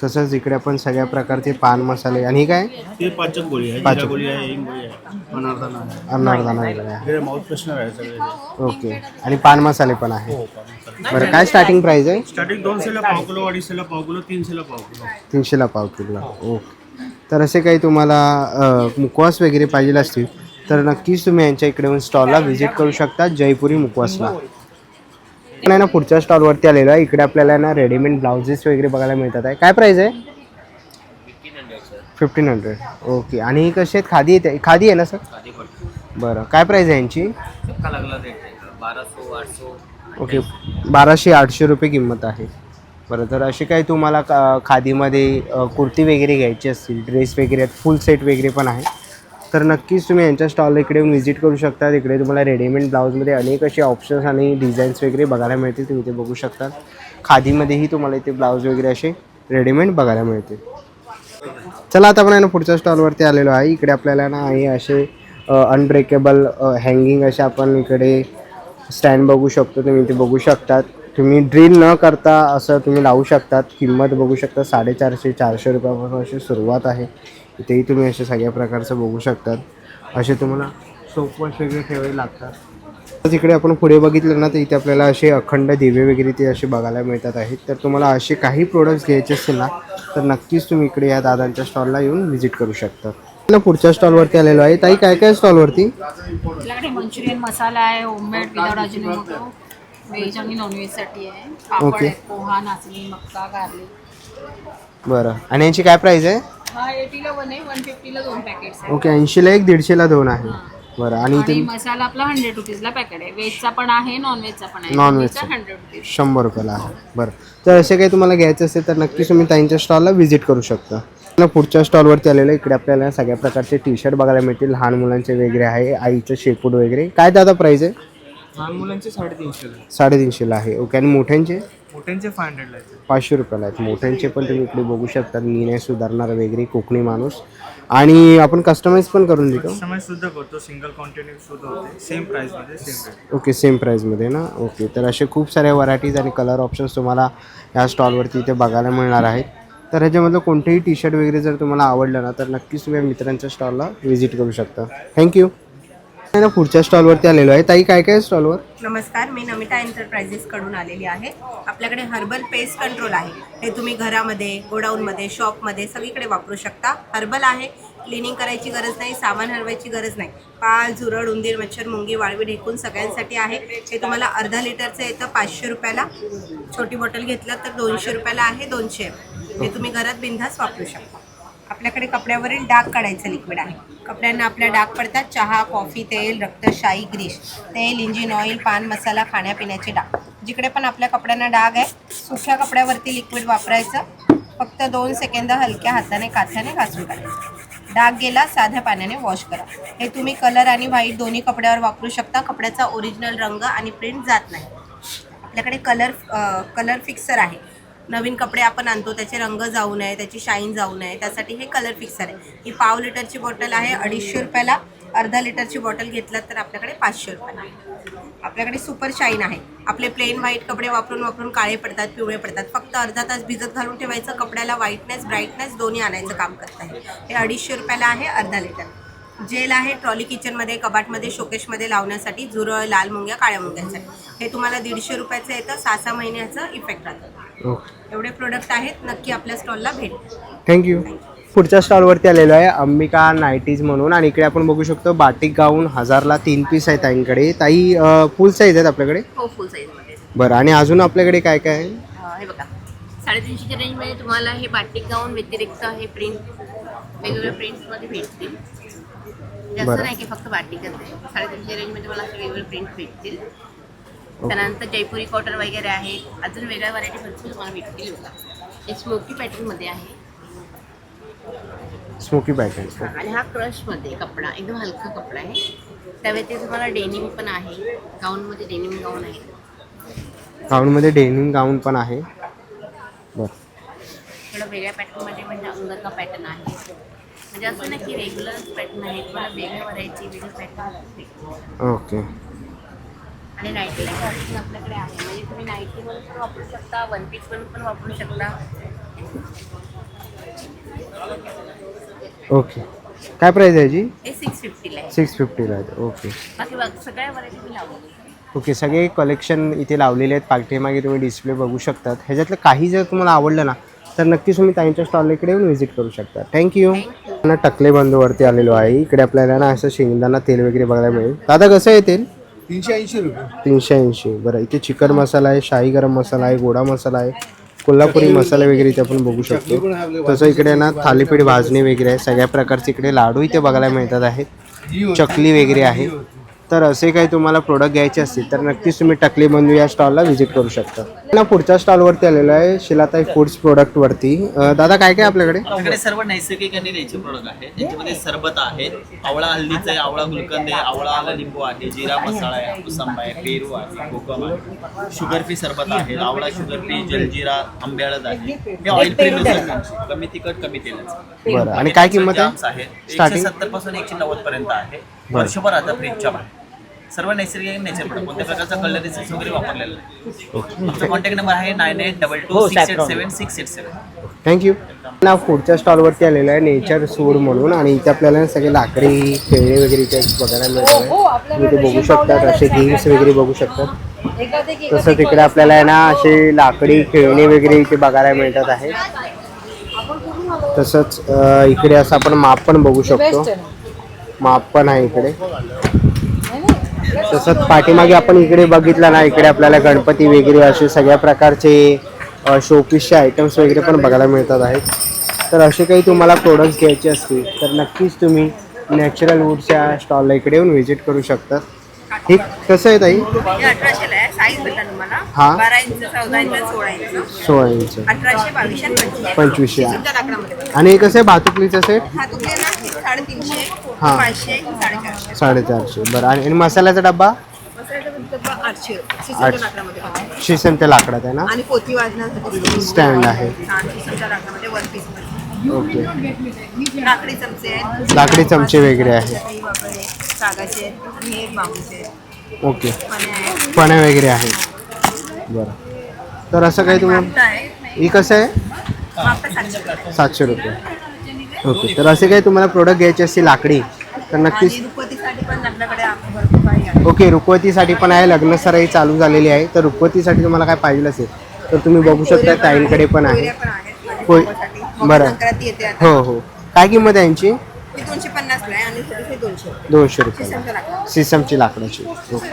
A: तसंच इकडे आपण सगळ्या प्रकारचे पान मसाले. आणि हे काय?
H: ते पाचक गोळी आहे,
A: पाचक.
H: जिरा गोळी आहे, हिंग गोळी आहे, अनारदाना आहे,
A: अनारदाना वगैरे आहे.
H: हे माउथ फ्रेशनर आहे सगळे.
A: ओके. आणि पान मसाले पण आहे.
H: हो, पान मसाले.
A: बरं, काय स्टार्टिंग प्राइस आहे?
H: स्टार्टिंग 200ला पाव किलो, 250ला पाव किलो, 300ला पाव किलो.
A: 300ला पाव किलो. ओके. तर असे काही तुम्हाला मुखवास वगैरे पाहिजे असतील तर नक्कीच तुम्ही यांच्या इकडे येऊन स्टॉलला व्हिजिट करू शकता, जयपुरी मुखवासला. नाही ना, पुढच्या स्टॉलवरती आलेलो आहे. इकडे आपल्याला ना रेडीमेड ब्लाउजेस वगैरे बघायला मिळतात आहे. काय प्राईस आहे? 1500. ओके. आणि ही कशी आहेत? खादी आहे? खादी आहे ना सर? बरं. काय प्राईस आहे यांची?
L: 1200-800.
A: ओके. 1200-800 रुपये किंमत आहे. बरं. तर असे काही तुम्हाला खादीमध्ये कुर्ती वगैरे घ्यायची असतील, ड्रेस वगैरे आहेत, फुल सेट वगैरे पण आहे, तर नक्कीच तुम्ही यांच्या स्टॉलला इकडे येऊन व्हिजिट करू शकता. इकडे तुम्हाला रेडीमेड ब्लाऊजमध्ये अनेक असे ऑप्शन्स आणि डिझाईन्स वगैरे बघायला मिळतील. तुम्ही ते बघू शकता. खादीमध्येही तुम्हाला इथे ब्लाऊज वगैरे असे रेडीमेड बघायला मिळतील. चला आता आपण पुढच्या स्टॉलवरती आलेलो आहे. इकडे आपल्याला ना हे असे अनब्रेकेबल हँगिंग असे आपण इकडे स्टँड बघू शकतो. तुम्ही ते बघू शकतात. तुम्ही ड्रिल न करता असं तुम्ही लावू शकतात. किंमत बघू शकता 450-400 रुपयापासून अशी सुरुवात आहे. इथेही तुम्ही असे सगळ्या प्रकारचं बघू शकतात. असे तुम्हाला सोपवॉश वगैरे ठेवावे लागतात. तर इकडे आपण पुढे बघितलं ना तर इथे आपल्याला असे अखंड दिवे वगैरे ते असे बघायला मिळतात आहेत. तर तुम्हाला असे काही प्रोडक्ट्स घ्यायचे असतील ना तर नक्कीच तुम्ही इकडे या दादांच्या स्टॉलला येऊन व्हिजिट करू शकता. पुढच्या स्टॉलवरती आलेलो आहे. ताई काय काय स्टॉलवरती?
G: आपल्याकडे मंचुरियन मसाला आहे, होममेड विदाउट अजिनोमोटो, व्हेज आणि नॉनव्हेजसाठी आहे. पापड
A: ओके.
G: आहेत, पोहा, नाचणी, मक्का, गार्लिक.
A: बरं. आणि यांची काय प्राईस आहे?
G: हा 80ला 1 आहे, 150ला 2 पॅकेट्स आहे.
A: ओके. 80ला 1, 150ला 2 आहे. बरं. आणि
G: आणि
A: इथे
G: मसाला आपला 100 रुपीजला पॅकेट आहे. व्हेजचा पण आहे, नॉनव्हेजचा पण आहे.
A: नॉनव्हेजचा
G: 100 रुपीज.
A: 100 रुपयाला आहे. बरं. तर असे काही तुम्हाला घ्यायचं असेल तर नक्कीच तुम्ही त्यांच्या स्टॉलला व्हिजिट करू शकता. पुढच्या स्टॉलवरती आलेलं इकडे आपल्याला सगळ्या प्रकारचे टी शर्ट बघायला मिळतील. लहान मुलांचे वगैरे आहे, आईचं शेपूट वगैरे. काय दादा प्राईस आहे?
B: लहान मुलांचे 350.
A: 350ला आहे. ओके. आणि मोठ्यांचे?
B: मोठ्यांचे 500 आहेत.
A: 500 रुपयाला आहेत. मोठ्यांचे पण तुम्ही इकडे बघू शकता. मी नाही सुधारणार वगैरे, कोकणी माणूस. आणि आपण कस्टमाइज पण करून देतो.
B: कस्टमाइज सुद्धा करतो, सिंगल क्वांटिटी सुद्धा होते, सेम प्राईसमध्ये, सेम रेट.
A: ओके. सेम प्राईजमध्ये ना. ओके. तर असे खूप साऱ्या व्हरायटीज आणि कलर ऑप्शन्स तुम्हाला या स्टॉलवरती इथे बघायला मिळणार आहेत. तर ह्याच्यामधलं कोणतेही टी शर्ट वगैरे जर तुम्हाला आवडलं ना तर नक्कीच तुम्ही मित्रांच्या स्टॉलला व्हिजिट करू शकता. थँक्यू. ना पुढच्या स्टॉलवरती आलेलो आहे. ताई काय काय स्टॉलवर?
D: नमस्कार, मी नमिता एंटरप्राइजेसकडून आलेली आहे. आपल्याकडे हर्बल पेस्ट कंट्रोल आहे. हे तुम्ही घरामध्ये, गोडाऊनमध्ये, शॉपमध्ये सगळीकडे वापरू शकता. हर्बल आहे, क्लिनिंग करायची गरज नाही, सामान हरवायची गरज नाही. पाल, झुरळ, उंदीर, मच्छर, मुंगी, वाळवी, ढेकून सगळ्यांसाठी आहे. हे तुम्हाला अर्धा लिटरचं येतं 500 रुपयाला. छोटी बॉटल घेतलं तर 200 रुपयाला आहे, 200. हे तुम्ही घरात बिनधास्त वापरू शकता. आपल्याकडे कपड्यावरील डाग काढायचं लिक्विड आहे. कपड्यांना आपल्या डाग पडतात, चहा, कॉफी, तेल, रक्त, शाई, ग्रीस, तेल, इंजिन ऑइल, पान मसाला, खाण्यापिण्याचे डाग. जिकडे पण आपल्या कपड्यांना डाग आहे, सुक्या कपड्यावरती लिक्विड वापरायचं. फक्त 2 सेकंद हलक्या हाताने काथ्याने घासून काढायचं. डाग गेला साध्या पाण्याने वॉश करा. हे तुम्ही कलर आणि व्हाईट दोन्ही कपड्यावर वापरू शकता. कपड्याचा ओरिजिनल रंग आणि प्रिंट जात नाही. आपल्याकडे कलर फिक्सर आहे. नवीन कपडे आपण आणतो त्याचे रंग जाऊ नये, त्याची शाईन जाऊ नये, त्यासाठी हे कलर फिक्सर आहे. ही पाव लिटरची बॉटल आहे 250 रुपयाला. अर्धा लिटरची बॉटल घेतलात तर आपल्याकडे 500 रुपयाला. आपल्याकडे सुपर शाईन आहे. आपले प्लेन व्हाईट कपडे वापरून काळे पडतात, पिवळे पडतात. फक्त अर्धा तास भिजत घालून ठेवायचं. कपड्याला व्हाईटनेस ब्राईटनेस दोन्ही आणायचं काम करत आहे. हे 250 रुपयाला आहे अर्धा लिटर. जेल आहे ट्रॉली किचनमध्ये, कबाटमध्ये, शोकेशमध्ये लावण्यासाठी. झुरळ, लाल मुंग्या, काळ्या मुंग्यांसाठी. हे तुम्हाला 150 रुपयाचं येतं. 6-6 महिन्याचं इफेक्ट राहतं. एवढे प्रोडक्ट आहेत. नक्की आपल्या स्टॉलला भेट.
A: थँक्यू. पुढच्या स्टॉलवरती आलेलो आहे अंबिका नाईटीज म्हणून, आणि इकडे आपण बघू शकतो बाटिक गाऊन 1000ला 3 पीस आहेत ताईंकडे. ताई फुल साईज आहेत आपल्याकडे?
D: हो, फुल साईजमध्ये.
A: बरं, आणि अजून आपल्याकडे काय काय आहे?
D: हे बघा 350च्या रेंजमध्ये तुम्हाला हे बाटिक गाऊन व्यतिरिक्त हे प्रिंट वेगवेगळ्या प्रिंट्समध्ये भेटतील. जास्त नाही की फक्त बाटिकच आहे. 350च्या रेंजमध्ये मला असे वेगवेगळे प्रिंट भेटतील. त्यानंतर जयपुरी कॉटन वगैरे आहे. अजून वेगळ्या व्हरायटी भरपूर तुम्हाला भेटतील. बघा हे स्मोकी पॅटर्नमध्ये आहे.
A: Smoky pattern.
D: आणि हा क्रशमध्ये कपडा एकदम हलका कपडा आहे. त्या व्यतिरिक्त तुम्हाला डेनिम पण आहे. गाऊनमध्ये डेनिम गाऊन आहे.
A: गाऊनमध्ये डेनिम गाऊन पण आहे. बरं,
D: थोडं वेगळ्या पॅटर्नमध्ये म्हणजे अंगरका पॅटर्न आहे. म्हणजे असं नाही की रेग्युलर पॅटर्न आहे. तुम्हाला वेगळ्या व्हरायटी वेगळे पॅटर्न.
A: ओके.
D: आणि नाईटीला ऑप्शन आपल्याकडे आहे. म्हणजे तुम्ही नाईटी म्हणून पण वापरू शकता, वन पीस म्हणून पण वापरू शकता.
A: ओके. काय प्राईस आहे याची?
D: हे 650ला आहे.
A: 650ला आहे. ओके.
D: बाकी सगळ्या व्हरायटी मी लावलेली.
A: ओके, सगळे कलेक्शन इथे लावलेले आहेत. पाठीमागे तुम्ही डिस्प्ले बघू शकतात. ह्याच्यातलं काही जर तुम्हाला आवडलं ना तर नक्कीच तुम्ही ताईंच्या स्टॉल इकडे येऊन व्हिजिट करू शकता. थँक्यू. ना टकले बंधूवरती आलेलो आहे. इकडे आपल्याला ना असं शेंगदाणा तेल वगैरे बघायला मिळेल. दादा कसं आहे तेल?
C: 380 रुपये.
A: 380. बरं, इथे चिकन मसाला आहे, शाही गरम मसाला आहे, गोडा मसाला आहे, कोल्हापुरी मसाले वगैरे इथे आपण बघू शकतो. तसं इकडे ना थालीपीठ भाजणी वगैरे आहे. सगळ्या प्रकारचे इकडे लाडू इथे बघायला मिळतात आहेत. चकली वगैरे आहे. तर असे काही तुम्हाला प्रोडक्ट घ्यायचे असतील तर नक्कीच तुम्ही टकली बंधू या स्टॉलला व्हिजिट करू शकता. ना पुढच्या स्टॉलवरती आलेलो आहे शिलाताई फूड्स प्रोडक्टवरती. दादा काय काय आपल्याकडे?
M: आपल्याकडे सर्व नैसर्गिक आणि नेचर प्रोडक्ट आहेत. त्याच्यामध्ये सरबत आहे, आवळा हल्दीचं आहे, आवळा गुलकंद आहे, आवळा आला लिंबू आहे, जिरा मसाला आहे, हापूस आंबा आहे, पेरू आहे, कोकम आहे, शुगर फ्री सरबत आहे, आवळा शुगर फ्री, जलजिरा आंबे हळद आहे. हे ऑइल फ्री नुसार कमी तिखट कमी तेलाचं.
A: बरं, आणि काय किंमत आहे?
M: स्टार्टिंग 170 पासून 190 पर्यंत आहे. वर्षभर आता फ्रीजच्या बाहेर. सर्व नैसर्गिक नेचर प्रोडक्ट. कोणत्या प्रकारचा कलर रिसर्च वगैरे वापरलेला नाही. आमचा कॉन्टॅक्ट नंबर आहे 9822687687.
A: थँक्यू. ना पुढच्या स्टॉलवरती आलेलं आहे नेचर सूड म्हणून, आणि इथे आपल्याला सगळे लाकडी खेळणे वगैरे इथे बघायला मिळत आहे. तुम्ही ते बघू शकतात. असे गेम्स वगैरे बघू शकतात. तसं तिकडे आपल्याला आहे ना असे लाकडी खेळणे वगैरे इथे बघायला मिळतात आहे. तसंच इकडे असं आपण माप पण बघू शकतो. माप पण आहे इकडे. तसंच पाठीमागे आपण इकडे बघितलं ना इकडे आपल्याला गणपती वगैरे असे सगळ्या प्रकारचे शोपीसचे आयटम्स वगैरे पण बघायला मिळतात आहेत. तर असे काही तुम्हाला प्रोडक्ट्स घ्यायचे असतील तर नक्कीच तुम्ही नॅचरल वूडच्या स्टॉलला इकडे येऊन व्हिजिट करू शकता. ठीक, कसं आहे ताई?
D: 1800ला आहे. साईज भेटला तुम्हाला.
A: हा,
D: 12 इंच, 14 इंच, 16 इंच.
A: 16 इंच,
D: 1800, 2200,
A: 2500.
D: तुमच्या लाकडामध्ये.
A: आणि हे कसं आहे भातुकलीचं सेट?
D: हा तुमचे ना 350,
A: हा.
D: 500, 450.
A: 450. बरं, आणि मसाल्याचा डब्बा?
D: मसाल्याचा 800, शिसमच्या लाकडामध्ये.
A: शिसमच्या लाकडात आहे ना?
D: आणि पोती वाजण्यासाठी
A: स्टँड आहे.
D: हा, शिसमच्या लाकडामध्ये वन पीस मध्ये.
A: ओके.
D: लाकडी चमचे आहेत.
A: लाकडी चमचे वगैरे आहे.
D: सागाचे आणि हे बांबूचे.
A: ओके.
D: पाने आहेत.
A: पाण्या वगैरे आहेत. बरं, तर असं काही तुम्हाला
D: मापटा आहे.
A: ही कसं आहे?
D: मापटा 700 रुपये.
A: 700 रुपये. ओके, तर असे काही तुम्हाला प्रोडक्ट घ्यायचे असतील लाकडी तर नक्कीच.
D: आणि रुखवतीसाठी पण आपल्याकडे भरपूर काही आहे.
A: ओके, रुखवतीसाठी पण आहे. लग्न सराई चालू झालेली आहे. तर रुखवतीसाठी तुम्हाला काय पाहिजे असेल तर तुम्ही बघू शकता. ताईंकडे पण आहे.
D: कोयऱ्या पण आहेत.
A: होय. बरं.
D: संक्रांती येते आता.
A: हो हो. काय किंमत आहे यांची?
D: ती 250 ला आहे आणि थोडीशी 200.
A: 200 रुपये.
D: शिसमच्या लाकडामध्ये.
A: सिसमची लाकडाची. ओके.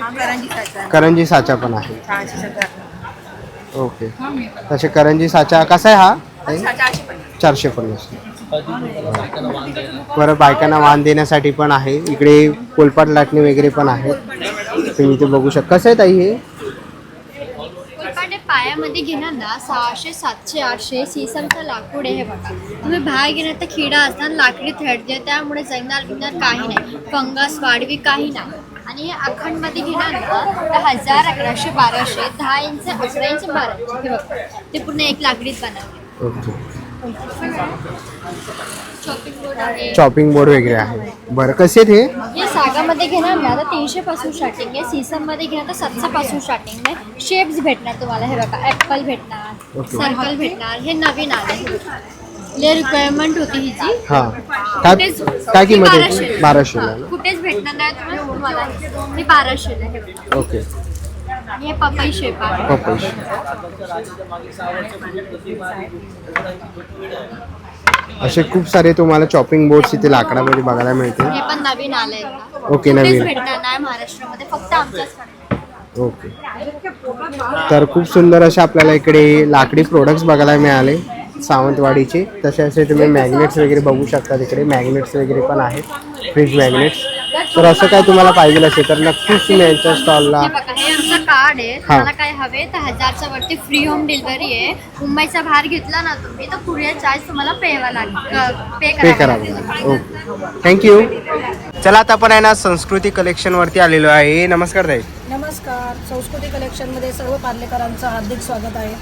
D: हा करंजी साचा आहे.
A: करंजी साचा पण आहे.
D: हा शिसमच्या लाकडामध्ये.
A: ओके. तसे करंजी साचा कसा आहे हा?
D: साचा
A: 450. बरं, बायकांना वाण देण्यासाठी पण आहे. इकडे पोलपाट लाटणी वगैरे पण आहे. तुम्ही इथे बघू शकता. कसं आहे ताई हे?
G: पायामध्ये घेणार ना 600, 700, 800 सीसमचं लाकूड आहे हे बघा. तुम्ही बाहेर घेणार तर खिडा असणार, लाकडी थ्रेड जे त्यामुळे जगणार बिगणार काही नाही, फंगस वाढवी काही नाही. आणि अखंडमध्ये घेणार ना तर 1000, 1100, 1200, 10 इंच, 11 इंच, 12 इंच हे बघा. ते पूर्ण एक लाकडीत बनवले.
A: ओके.
G: शॉपिंग बोर्ड आहे.
A: चॉपिंग बोर्ड वगैरे आहे. बरं, कसे आहेत हे?
G: हे सागामध्ये घेणार ना तर 300 पासून स्टार्टिंग आहे, सीसममध्ये घेणार तर 700 पासून स्टार्टिंग आहे. शेप्स भेटणार तुम्हाला हे बघा, ॲपल भेटणार, सर्कल भेटणार. हे नवीन आले, ले रिक्वायरमेंट होती हिची.
A: हां,
G: कुठेच-
A: काय किंमत आहे?
G: 1200.
A: 1200 ला ना?
G: कुठेच भेटणार नाही तुम्हाला हे 1200 ला हे बघा.
A: ओके.
G: आणि हे पपई शेप आहे.
A: पपई. असे खूप सारे तुम्हाला चॉपिंग बोर्ड्स इथे लाकडामध्ये बघायला मिळतील.
G: हे पण नवीन आलंय.
A: ओके,
G: कुठेच
A: नवीन.
G: भेटणार नाही महाराष्ट्रामध्ये, फक्त आमच्याच.
A: ओके. तर खूप सुंदर असे आपल्याला इकडे लाकडी प्रोडक्ट्स बघायला मिळाले सावंतवाडीचे. तसे असे तुम्ही मॅग्नेट्स वगैरे बघू शकता. तिकडे मॅग्नेट्स वगैरे पण आहेत, फ्रीज मॅग्नेट्स. तर असं काय तुम्हाला पाहिजे असेल तर नक्कीच तुम्ही यांच्या स्टॉलला.
G: हे बघा, हे आमचं कार्ड आहे. तुम्हाला काय हवे तर 1000च्या वरती फ्री होम डिलिव्हरी आहे. मुंबईचा बाहेर घेतला ना तुम्ही तर कुरिअर चार्ज तुम्हाला पे
A: करावं लागेल. Okay, thank you. चला आता आपण आहे ना संस्कृती कलेक्शनवरती आलेलो आहे. नमस्कार ताई.
N: नमस्कार. संस्कृती कलेक्शनमध्ये सर्व पार्लेकरांचं हार्दिक स्वागत आहे.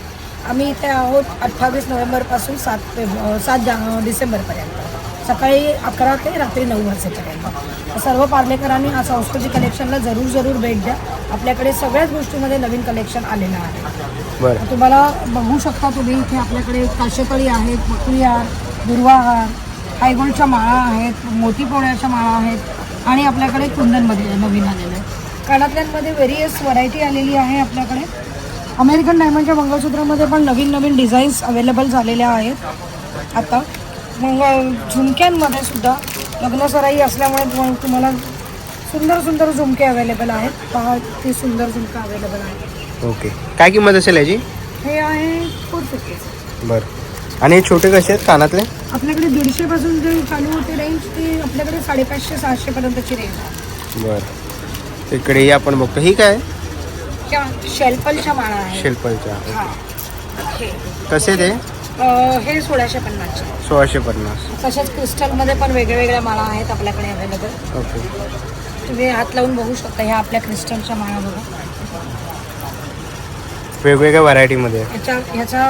N: आम्ही इथे आहोत 28 नोव्हेंबरपासून 7 डिसेंबरपर्यंत, सकाळी 11 ते रात्री 9 वाजेपर्यंत. सर्व पार्लेकरांनी हा संस्कृती कलेक्शनला जरूर भेट द्या. आपल्याकडे सगळ्याच गोष्टीमध्ये नवीन कलेक्शन आलेलं आहे.
A: बरं.
N: तुम्हाला बघू शकता तुम्ही इथे आपल्याकडे काशेतळी आहेत, मकरी हार, दुर्वा हार, हायगोल्डच्या माळा आहेत, मोती पोळ्याच्या माळा आहेत आणि आपल्याकडे कुंदनमध्ये नवीन आलेलं आहे. कानातल्यांमध्ये व्हेरियस व्हरायटी आलेली आहे आपल्याकडे. अमेरिकन डायमंडच्या मंगळसूत्रामध्ये पण नवीन डिझाईन्स अवेलेबल झालेल्या आहेत. आता झुमक्यांमध्ये सुद्धा लग्नसराई असल्यामुळे तुम्हाला सुंदर झुमके अवेलेबल आहेत. पहा, ते सुंदर झुमका अवेलेबल आहे.
A: ओके. काय किंमत असेल याची?
N: हे आहे 450.
A: बरं. आणि हे छोटे कसे आहेत कानातले?
N: आपल्याकडे 150 पासून जे चालू होते रेंज ते आपल्याकडे 550, 600 पर्यंतची रेंज आहे.
A: बरं. इकडे आपण बघतो. ही काय?
N: शेल्पलच्या माळा आहेत.
A: शेल्पलच्या.
N: हां, हे
A: कसे ते?
N: हे 1650चे.
A: 1650.
N: तसेच क्रिस्टलमध्ये पण वेगवेगळ्या माळा आहेत आपल्याकडे अवेलेबल.
A: ओके.
N: तुम्ही हात लावून बघू शकता. ह्या आपल्या क्रिस्टलच्या माळा बघा,
A: वेगवेगळ्या व्हरायटीमध्ये.
N: ह्याच्या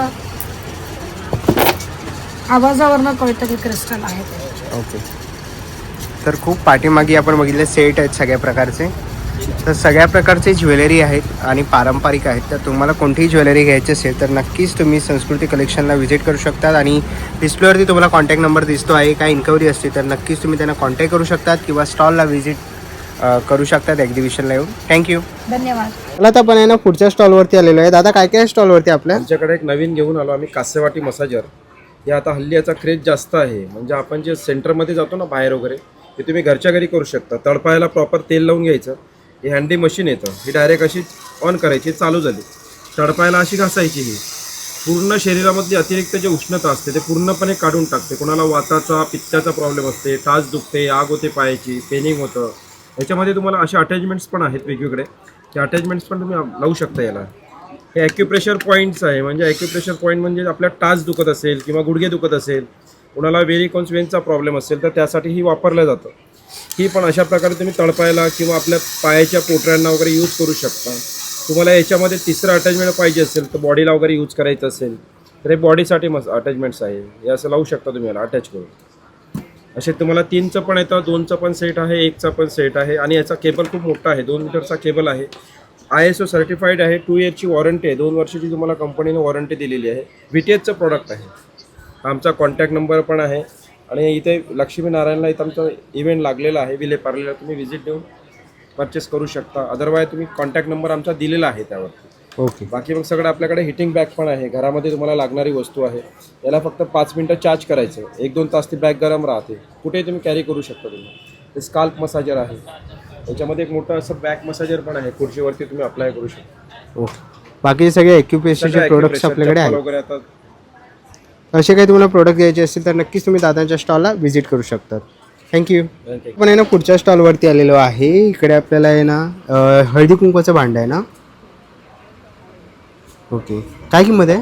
N: आवाजावरनं कळतं की क्रिस्टल आहे ते.
A: ओके. तर खूप पाठीमागे आपण बघितले सेट आहेत सगळ्या प्रकारचे. तर सगळ्या प्रकारचे ज्वेलरी आहेत आणि पारंपरिक आहेत. तर तुम्हाला कोणतीही ज्वेलरी घ्यायची असेल तर नक्कीच तुम्ही संस्कृती कलेक्शनला व्हिजिट करू शकतात. आणि डिस्प्लेवरती तुम्हाला कॉन्टॅक्ट नंबर दिसतो आहे. काय इन्क्वायरी असते तर नक्कीच तुम्ही त्यांना कॉन्टॅक्ट करू शकतात किंवा स्टॉलला व्हिजिट करू शकतात एक्झिबिशनला येऊन. थँक्यू.
N: धन्यवाद.
A: मला आता आपण आहे ना पुढच्या स्टॉलवरती आलेलो आहे. दादा काय काय स्टॉलवरती आपल्या?
B: आमच्याकडे एक नवीन घेऊन आलो आम्ही, कासेवाटी मसाजर. हे आता हल्ली याचा क्रेज जास्त आहे. म्हणजे आपण जे सेंटरमध्ये जातो ना बाहेर वगैरे, ते तुम्ही घरच्या घरी करू शकता. तळपायाला प्रॉपर तेल लावून घ्यायचं. हे हँडी मशीन येतं, ही डायरेक्ट अशी ऑन करायची, चालू झाली. तळपायाला अशी घासायची. ही पूर्ण शरीरामधली अतिरिक्त जे उष्णता असते ते पूर्णपणे काढून टाकते. कोणाला वाताचा पित्ताचा प्रॉब्लेम असते, टाच दुखते, आग होते पायाची, पेनिंग होतं. याच्यामध्ये तुम्हाला अशा अटॅचमेंट्स पण आहेत वेगवेगळे. ते अटॅचमेंट्स पण तुम्ही लावू शकता याला. हे ॲक्युप्रेशर पॉईंट्स आहे. म्हणजे ॲक्युप्रेशर पॉईंट म्हणजे आपल्या टाच दुखत असेल किंवा गुडघे दुखत असेल, कोणाला व्हेरिकोन्स वेनचा प्रॉब्लेम असेल तर त्यासाठी ही वापरलं जातं. ही पण अशा प्रकारे तुम्ही तळपायला किंवा आपल्या पायाच्या पोटऱ्यांना वगैरे यूज करू शकता. तुम्हाला याच्यामध्ये तिसरं अटॅचमेंट पाहिजे असेल तर बॉडीला वगैरे यूज करायचं असेल तर हे बॉडीसाठी अटॅचमेंट्स आहे. हे असं लावू शकता तुम्ही याला अटॅच करून. असे तुम्हाला 3चं पण येतं, 2चं पण सेट आहे, 1चा पण सेट आहे. आणि याचा केबल खूप मोठा आहे, 2 मीटरचा केबल आहे. ISO सर्टिफाईड आहे. 2 इयरची वॉरंटी आहे. 2 वर्षाची तुम्हाला कंपनीने वॉरंटी दिलेली आहे. VTHचं प्रॉडक्ट आहे. आमचा कॉन्टॅक्ट नंबर पण आहे. आणि इथे लक्ष्मीनारायणला इथं आमचा इव्हेंट लागलेला आहे विले पार्लेला. तुम्ही व्हिजिट देऊन परचेस करू शकता. अदरवाईज तुम्ही कॉन्टॅक्ट नंबर आमचा दिलेला आहे त्यावरती.
A: ओके.
B: बाकी मग सगळं आपल्याकडे हिटिंग बॅग पण आहे. घरामध्ये तुम्हाला लागणारी वस्तू आहे. याला फक्त 5 मिनटं चार्ज करायचं. 1-2 तास ती बॅग गरम राहते. कुठेही तुम्ही कॅरी करू शकता तुम्ही. हे स्काल्प मसाजर आहे. याच्यामध्ये एक मोठं असं बॅक मसाजर पण आहे. खुर्चीवरती तुम्ही अप्लाय करू शकता.
A: ओके. बाकी सगळे ॲक्युप्रेशरचे प्रोडक्ट्स आपल्याकडे आहेत.
B: वगैरे आता
A: असे काही तुम्हाला प्रोडक्ट घ्यायचे असतील तर नक्कीच तुम्ही दादांच्या स्टॉलला व्हिजिट करू शकतात. थँक्यू. पण आहे ना पुढच्या स्टॉलवरती आलेलो आहे. इकडे आपल्याला आहे ना हळदी कुंकवाचं भांडं आहे ना. ओके, काय किंमत आहे?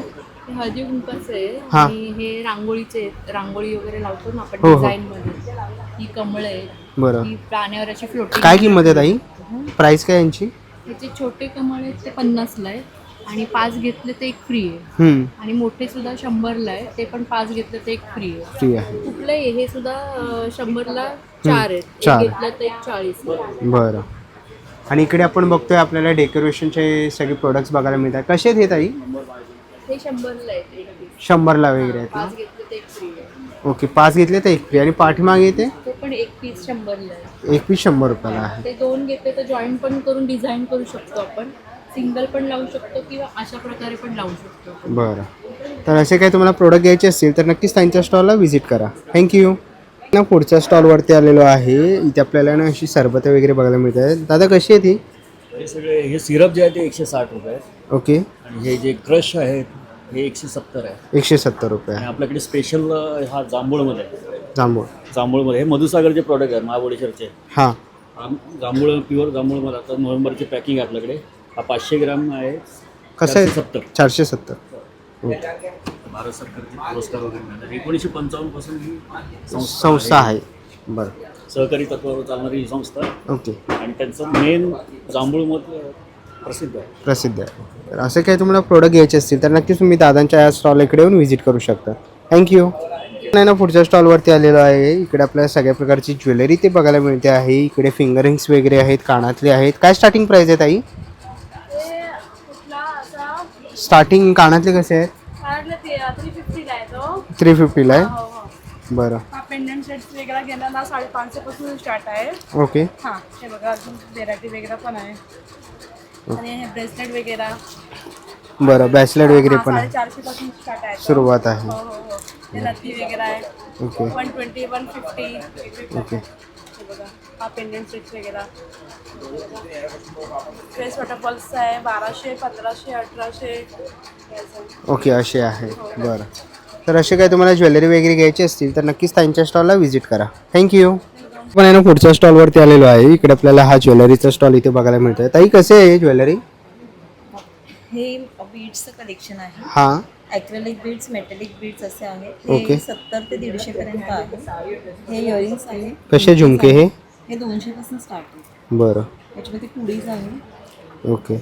O: हे हळदी कुंकाचं आहे
A: हा.
O: आणि हे रांगोळीचे आहेत. रांगोळी वगैरे लावतो ना आपण
A: हो, हो.
O: डिझाईन मध्ये. ही कमळ आहे,
A: बरं.
O: ही प्राण्यावर अशी फ्लोटिंग.
A: काय किंमत आहे ताई? प्राइस काय यांची?
O: ह्याचे छोटे कमळ आहेत ते 50ला आहे आणि 5 घेतले तर एक फ्री आहे. आणि मोठे सुद्धा 100ला आहे, ते पण 5 घेतले तर एक फ्री आहे.
A: फ्री आहे.
O: कुठले हे सुद्धा 100ला 4 आहेत, एक
A: 4.
O: घेतलं तर एक 40.
A: बरं. आणि इकडे आपण बघतोय आपल्याला डेकोरेशनचे सगळे प्रोडक्ट्स बघायला मिळतात. कसे आहेत हे ताई?
O: हे 100ला आहेत एक piece.
A: 100ला वगैरे आहेत ना?
O: 5 घेतले तर एक फ्री आहे.
A: ओके, 5 घेतले तर एक फ्री. आणि पाठीमागे येते
O: तो पण एक पीस 100ला आहे.
A: एक पीस 100 रुपयाला आहे.
O: ते 2 घेतले तर जॉईंट पण करून डिझाईन करू शकतो आपण. सिंगल पण लावू शकतो किंवा अशा प्रकारे पण लावू शकतो.
A: बरं. तर असे काही तुम्हाला प्रोडक्ट घ्यायचे असतील तर नक्कीच त्यांच्या स्टॉलला व्हिजिट करा. थँक्यू. ना पुढच्या स्टॉलवरती आलेलो आहे. इथे आपल्याला ना अशी सरबतं वगैरे बघायला मिळत आहेत. दादा कशी आहे ती?
P: हे सगळे हे सिरप जे आहे ते 160 रुपये आहेत.
A: ओके.
P: आणि हे जे क्रश आहेत हे 170 आहे.
A: 170 रुपये.
P: आणि आपल्याकडे स्पेशल हा जांभूळमध्ये आहे.
A: जांभूळ
P: हे मधुसागरचे प्रॉडक्ट आहेत महाबळेश्वरचे.
A: हां.
P: जांभूळ प्युअर जांभूळमध्ये आता नोव्हेंबरची पॅकिंग आहे आपल्याकडे. हा 500 ग्राम आहे.
A: कसं आहे?
P: 470.
A: ओके.
P: भारत सरकारचे पुरस्कार वगैरे मिळतात. 1955 पासून ही
A: संस्था आहे. बरं.
P: सहकारी तत्वावर चालणारी ही संस्था.
A: ओके.
P: आणि त्यांचं मेन जांभूळ मध प्रसिद्ध आहे.
A: प्रसिद्ध आहे. तर असे काही तुम्हाला प्रोडक्ट घ्यायचे असतील तर नक्कीच तुम्ही दादांच्या या स्टॉल इकडे येऊन व्हिजिट करू शकता. थँक्यू. नाही ना, पुढच्या स्टॉलवरती आलेलो आहे. इकडे आपल्याला सगळ्या प्रकारची ज्वेलरी ते बघायला मिळते आहे. इकडे फिंगर रिंग्स वगैरे आहेत, कानातले आहेत. काय स्टार्टिंग प्राइस आहे ताई? स्टार्टिंग कानातले कसे आहेत?
O: 350ला आहे तो.
A: 350ला आहे. बरं.
O: हा पेंडंट सेट्स वगैरे गेला ना 550 पासून स्टार्ट आहे.
A: ओके.
O: हां, हे बघा अजून व्हेरायटी वगैरे पण आहे. आणि हे ब्रेसलेट वगैरे.
A: बरं, ब्रेसलेट वगैरे पण आहे.
O: 450 पासून स्टार्ट आहे.
A: सुरुवात आहे.
O: हो हो हो. हे नथी वगैरे आहे.
A: ओके.
O: 120 150.
A: ओके.
O: हे बघा हा पेंडंट सेट्स वगैरे. फेस वॉटरफॉल्स आहे 1200 1500 1800.
A: ओके, असे आहे. बरं. तर असे काही तुम्हाला ज्वेलरी वगैरे घ्यायची असतील तर नक्कीच त्यांच्या स्टॉलला व्हिजिट करा. थँक्यू. पण आहे ना, पुढच्या स्टॉलवरती आलेलो आहे. इकडे आपल्याला हा ज्वेलरीचा स्टॉल इथे बघायला मिळतोय. ताई कसे आहे ज्वेलरी?
Q: हे बीड्सचं कलेक्शन आहे.
A: हां.
Q: ॲक्रेलिक बीड्स, मेटॅलिक बीड्स असे आहेत.
A: ओके.
Q: हे 70 ते 150 पर्यंत आहे. हे इयरिंग्स आहे.
A: कसे झुमके हे?
Q: हे 200 पासून स्टार्ट आहे.
A: बरं.
Q: याच्यामध्ये पुडीज आहे.
A: ओके.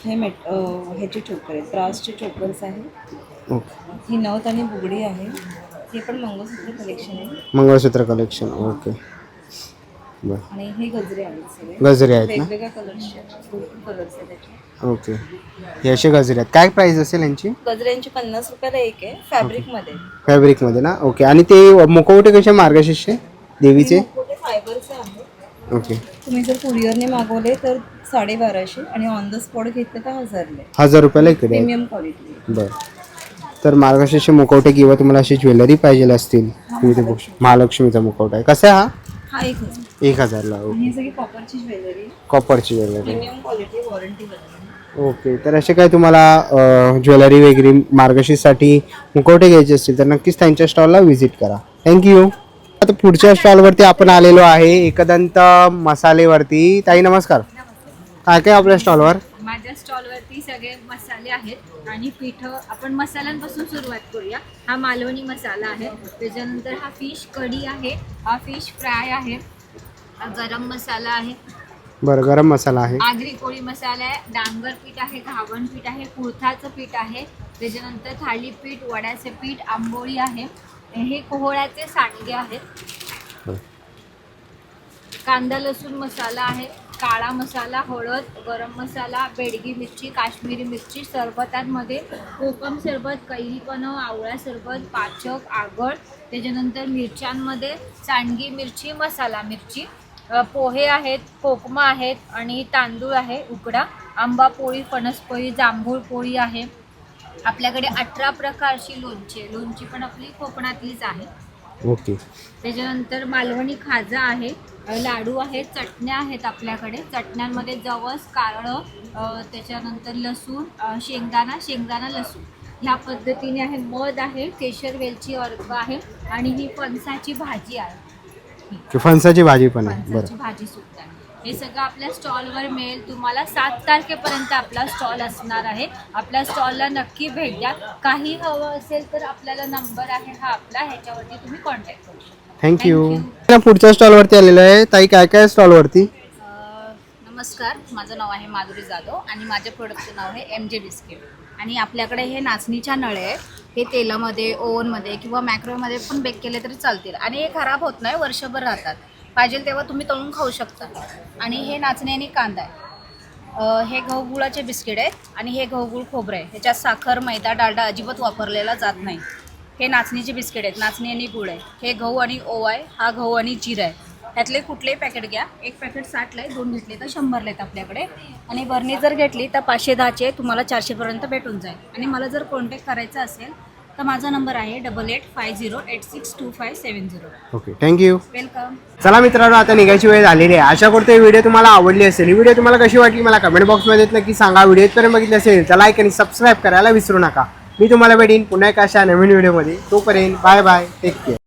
Q: हे ह्याचे चोकर आहेत, ब्रासचे चोकर्स आहेत.
A: ओके.
Q: ही नथ आणि बुगडी आहे. हे पण मंगळसूत्र कलेक्शन आहे.
A: मंगळसूत्र कलेक्शन. ओके. बरं.
Q: आणि हे गजरे आहेत सगळे.
A: गजरे आहेत ना?
Q: वेगवेगळ्या कलर्सचे भरपूर कलर्स आहेत त्याचे.
A: ओके. हे असे गजरे आहेत. काय प्राइस असेल यांची?
Q: गजऱ्यांची 50 रुपयाला एक आहे फॅब्रिकमध्ये.
A: फॅब्रिकमध्ये ना? ओके. आणि ते मुखवटे कसे मार्गशीर्षचे देवीचे?
Q: फायबरचे आहे.
A: ओके.
Q: तुम्ही जर कुरिअरने मागवले तर 1250 आणि ऑन द स्पॉट घेतले तर 1000ला.
A: 1000 रुपयाला इकडे आहे.
Q: Premium quality.
A: बरं. तर मार्गशीर्ष मुखवटे किंवा तुम्हाला अशी ज्वेलरी पाहिजे असतील तुम्ही ते बघू शकता. महालक्ष्मीचा मुखवटा आहे. कसा आहे हा?
Q: हा 1000.
A: 1000ला.
Q: आणि ही सगळी कॉपरची ज्वेलरी.
A: कॉपरची ज्वेलरी.
Q: प्रीमियम क्वालिटी, वॉरंटी वगैरे.
A: ओके. तर असे काय तुम्हाला ज्वेलरी वगैरे मार्गशीर्षसाठी मुखवटे घ्यायचे असतील तर नक्कीच त्यांच्या स्टॉलला व्हिजिट करा. थँक्यू. आता पुढच्या स्टॉलवरती आपण आलेलो आहे एकदंत मसालेवरती. ताई नमस्कार. काय काय आपल्या स्टॉलवर?
R: माझ्या स्टॉलवरती सगळे मसाले आहेत आणि पिठं. आपण मसाल्यांपासून सुरुवात करूया. हा मालवणी मसाला आहे. त्याच्यानंतर हा फिश कढी आहे. हा फिश फ्राय आहे. हा गरम मसाला आहे.
A: बरं, गरम मसाला आहे.
R: आगरी कोळी मसाला आहे. डांगर पीठ आहे. घावण पीठ आहे. कुळथाचं पीठ आहे. त्याच्यानंतर थालीपीठ, वड्याचे पीठ, आंबोळी आहे. हे कोहळ्याचे सांडगे आहेत. कांदा लसूण मसाला आहे. काळा मसाला, हळद, गरम मसाला, बेडगी मिरची, काश्मीरी मिरची. सरबतांमध्ये कोकम सरबत, कैरीपणं, आवळा सरबत, पाचक, आगळ. त्याच्यानंतर मिरच्यांमध्ये सांडगी मिरची, मसाला मिरची. पोहे आहेत, कोकमा आहेत आणि तांदूळ आहे उकडा. आंबा पोळी, फणस पोळी, जांभूळ पोळी आहे. आपल्याकडे 18 प्रकारची लोणची पण आपली कोकणातलीच आहे.
A: ओके.
R: त्याच्यानंतर मालवणी खाजा आहे. लाडू आहेत. चटण्या आहेत आपल्याकडे. चटण्यांमध्ये जवस, कारळं, त्याच्यानंतर लसूण, शेंगदाणा लसूण ह्या पद्धतीने आहे. मध आहे. केशर वेलची अर्क आहे. आणि ही फणसाची भाजी आहे.
A: फणसाची भाजी पण आहे.
R: फणसाची भाजी सुद्धा आहे. हे सगळं आपल्या स्टॉलवर मिळेल तुम्हाला. 7 तारखेपर्यंत आपला स्टॉल असणार आहे. आपल्या स्टॉलला नक्की भेट द्या. काही हवं असेल तर आपल्याला नंबर आहे हा आपला, ह्याच्यावरती तुम्ही कॉन्टॅक्ट करू शकता.
A: थँक्यू. पुढच्या स्टॉलवरती आलेलो आहे. ताई काय काय स्टॉलवरती?
S: नमस्कार, माझं नाव आहे माधुरी जाधव आणि माझ्या प्रोडक्टचं नाव आहे MJ बिस्किट. आणि आपल्याकडे हे नाचणीच्या नळे आहेत. हे तेलामध्ये, ओव्हनमध्ये किंवा मायक्रोवेव्हमध्ये पण बेक केले तरी चालतील आणि हे खराब होत नाही, वर्षभर राहतात. पाहिजे तेव्हा तुम्ही तळून खाऊ शकता. आणि हे नाचणी आणि कांदा आहे. हे गहू गुळाचे बिस्किट आहेत आणि हे गहू गुळ खोबरं आहे. ह्याच्यात साखर, मैदा, डालडा अजिबात वापरलेला जात नाही. हे नाचणीचे बिस्किट आहेत, नाचणी आणि गुळ आहे. हे गहू आणि ओवा आहे. हा गहू आणि जिरा आहे. ह्यातले कुठलेही पॅकेट घ्या. एक पॅकेट 60ला आहे, 2 घेतले तर 100ला आहेत आपल्याकडे. आणि बर्नी जर घेतली तर 510चे तुम्हाला 400पर्यंत भेटून जाईल. आणि मला जर कॉन्टॅक्ट करायचा असेल तर माझा नंबर आहे 8850862570.
A: Okay, thank you.
S: वेलकम.
A: चला मित्रांनो, आता निघायची वेळ झालेली आहे. आशा करतो ही व्हिडिओ तुम्हाला आवडली असेल. ही व्हिडिओ तुम्हाला कशी वाटली मला कमेंट बॉक्समध्ये नक्की सांगा. व्हिडिओ इथपर्यंत बघितली असेल तर लाईक आणि सबस्क्राईब करायला विसरू नका. मी तुम्हाला भेटेन पुन्हा एका अशा नवीन व्हिडिओमध्ये. तोपर्यंत बाय बाय, टेक केअर.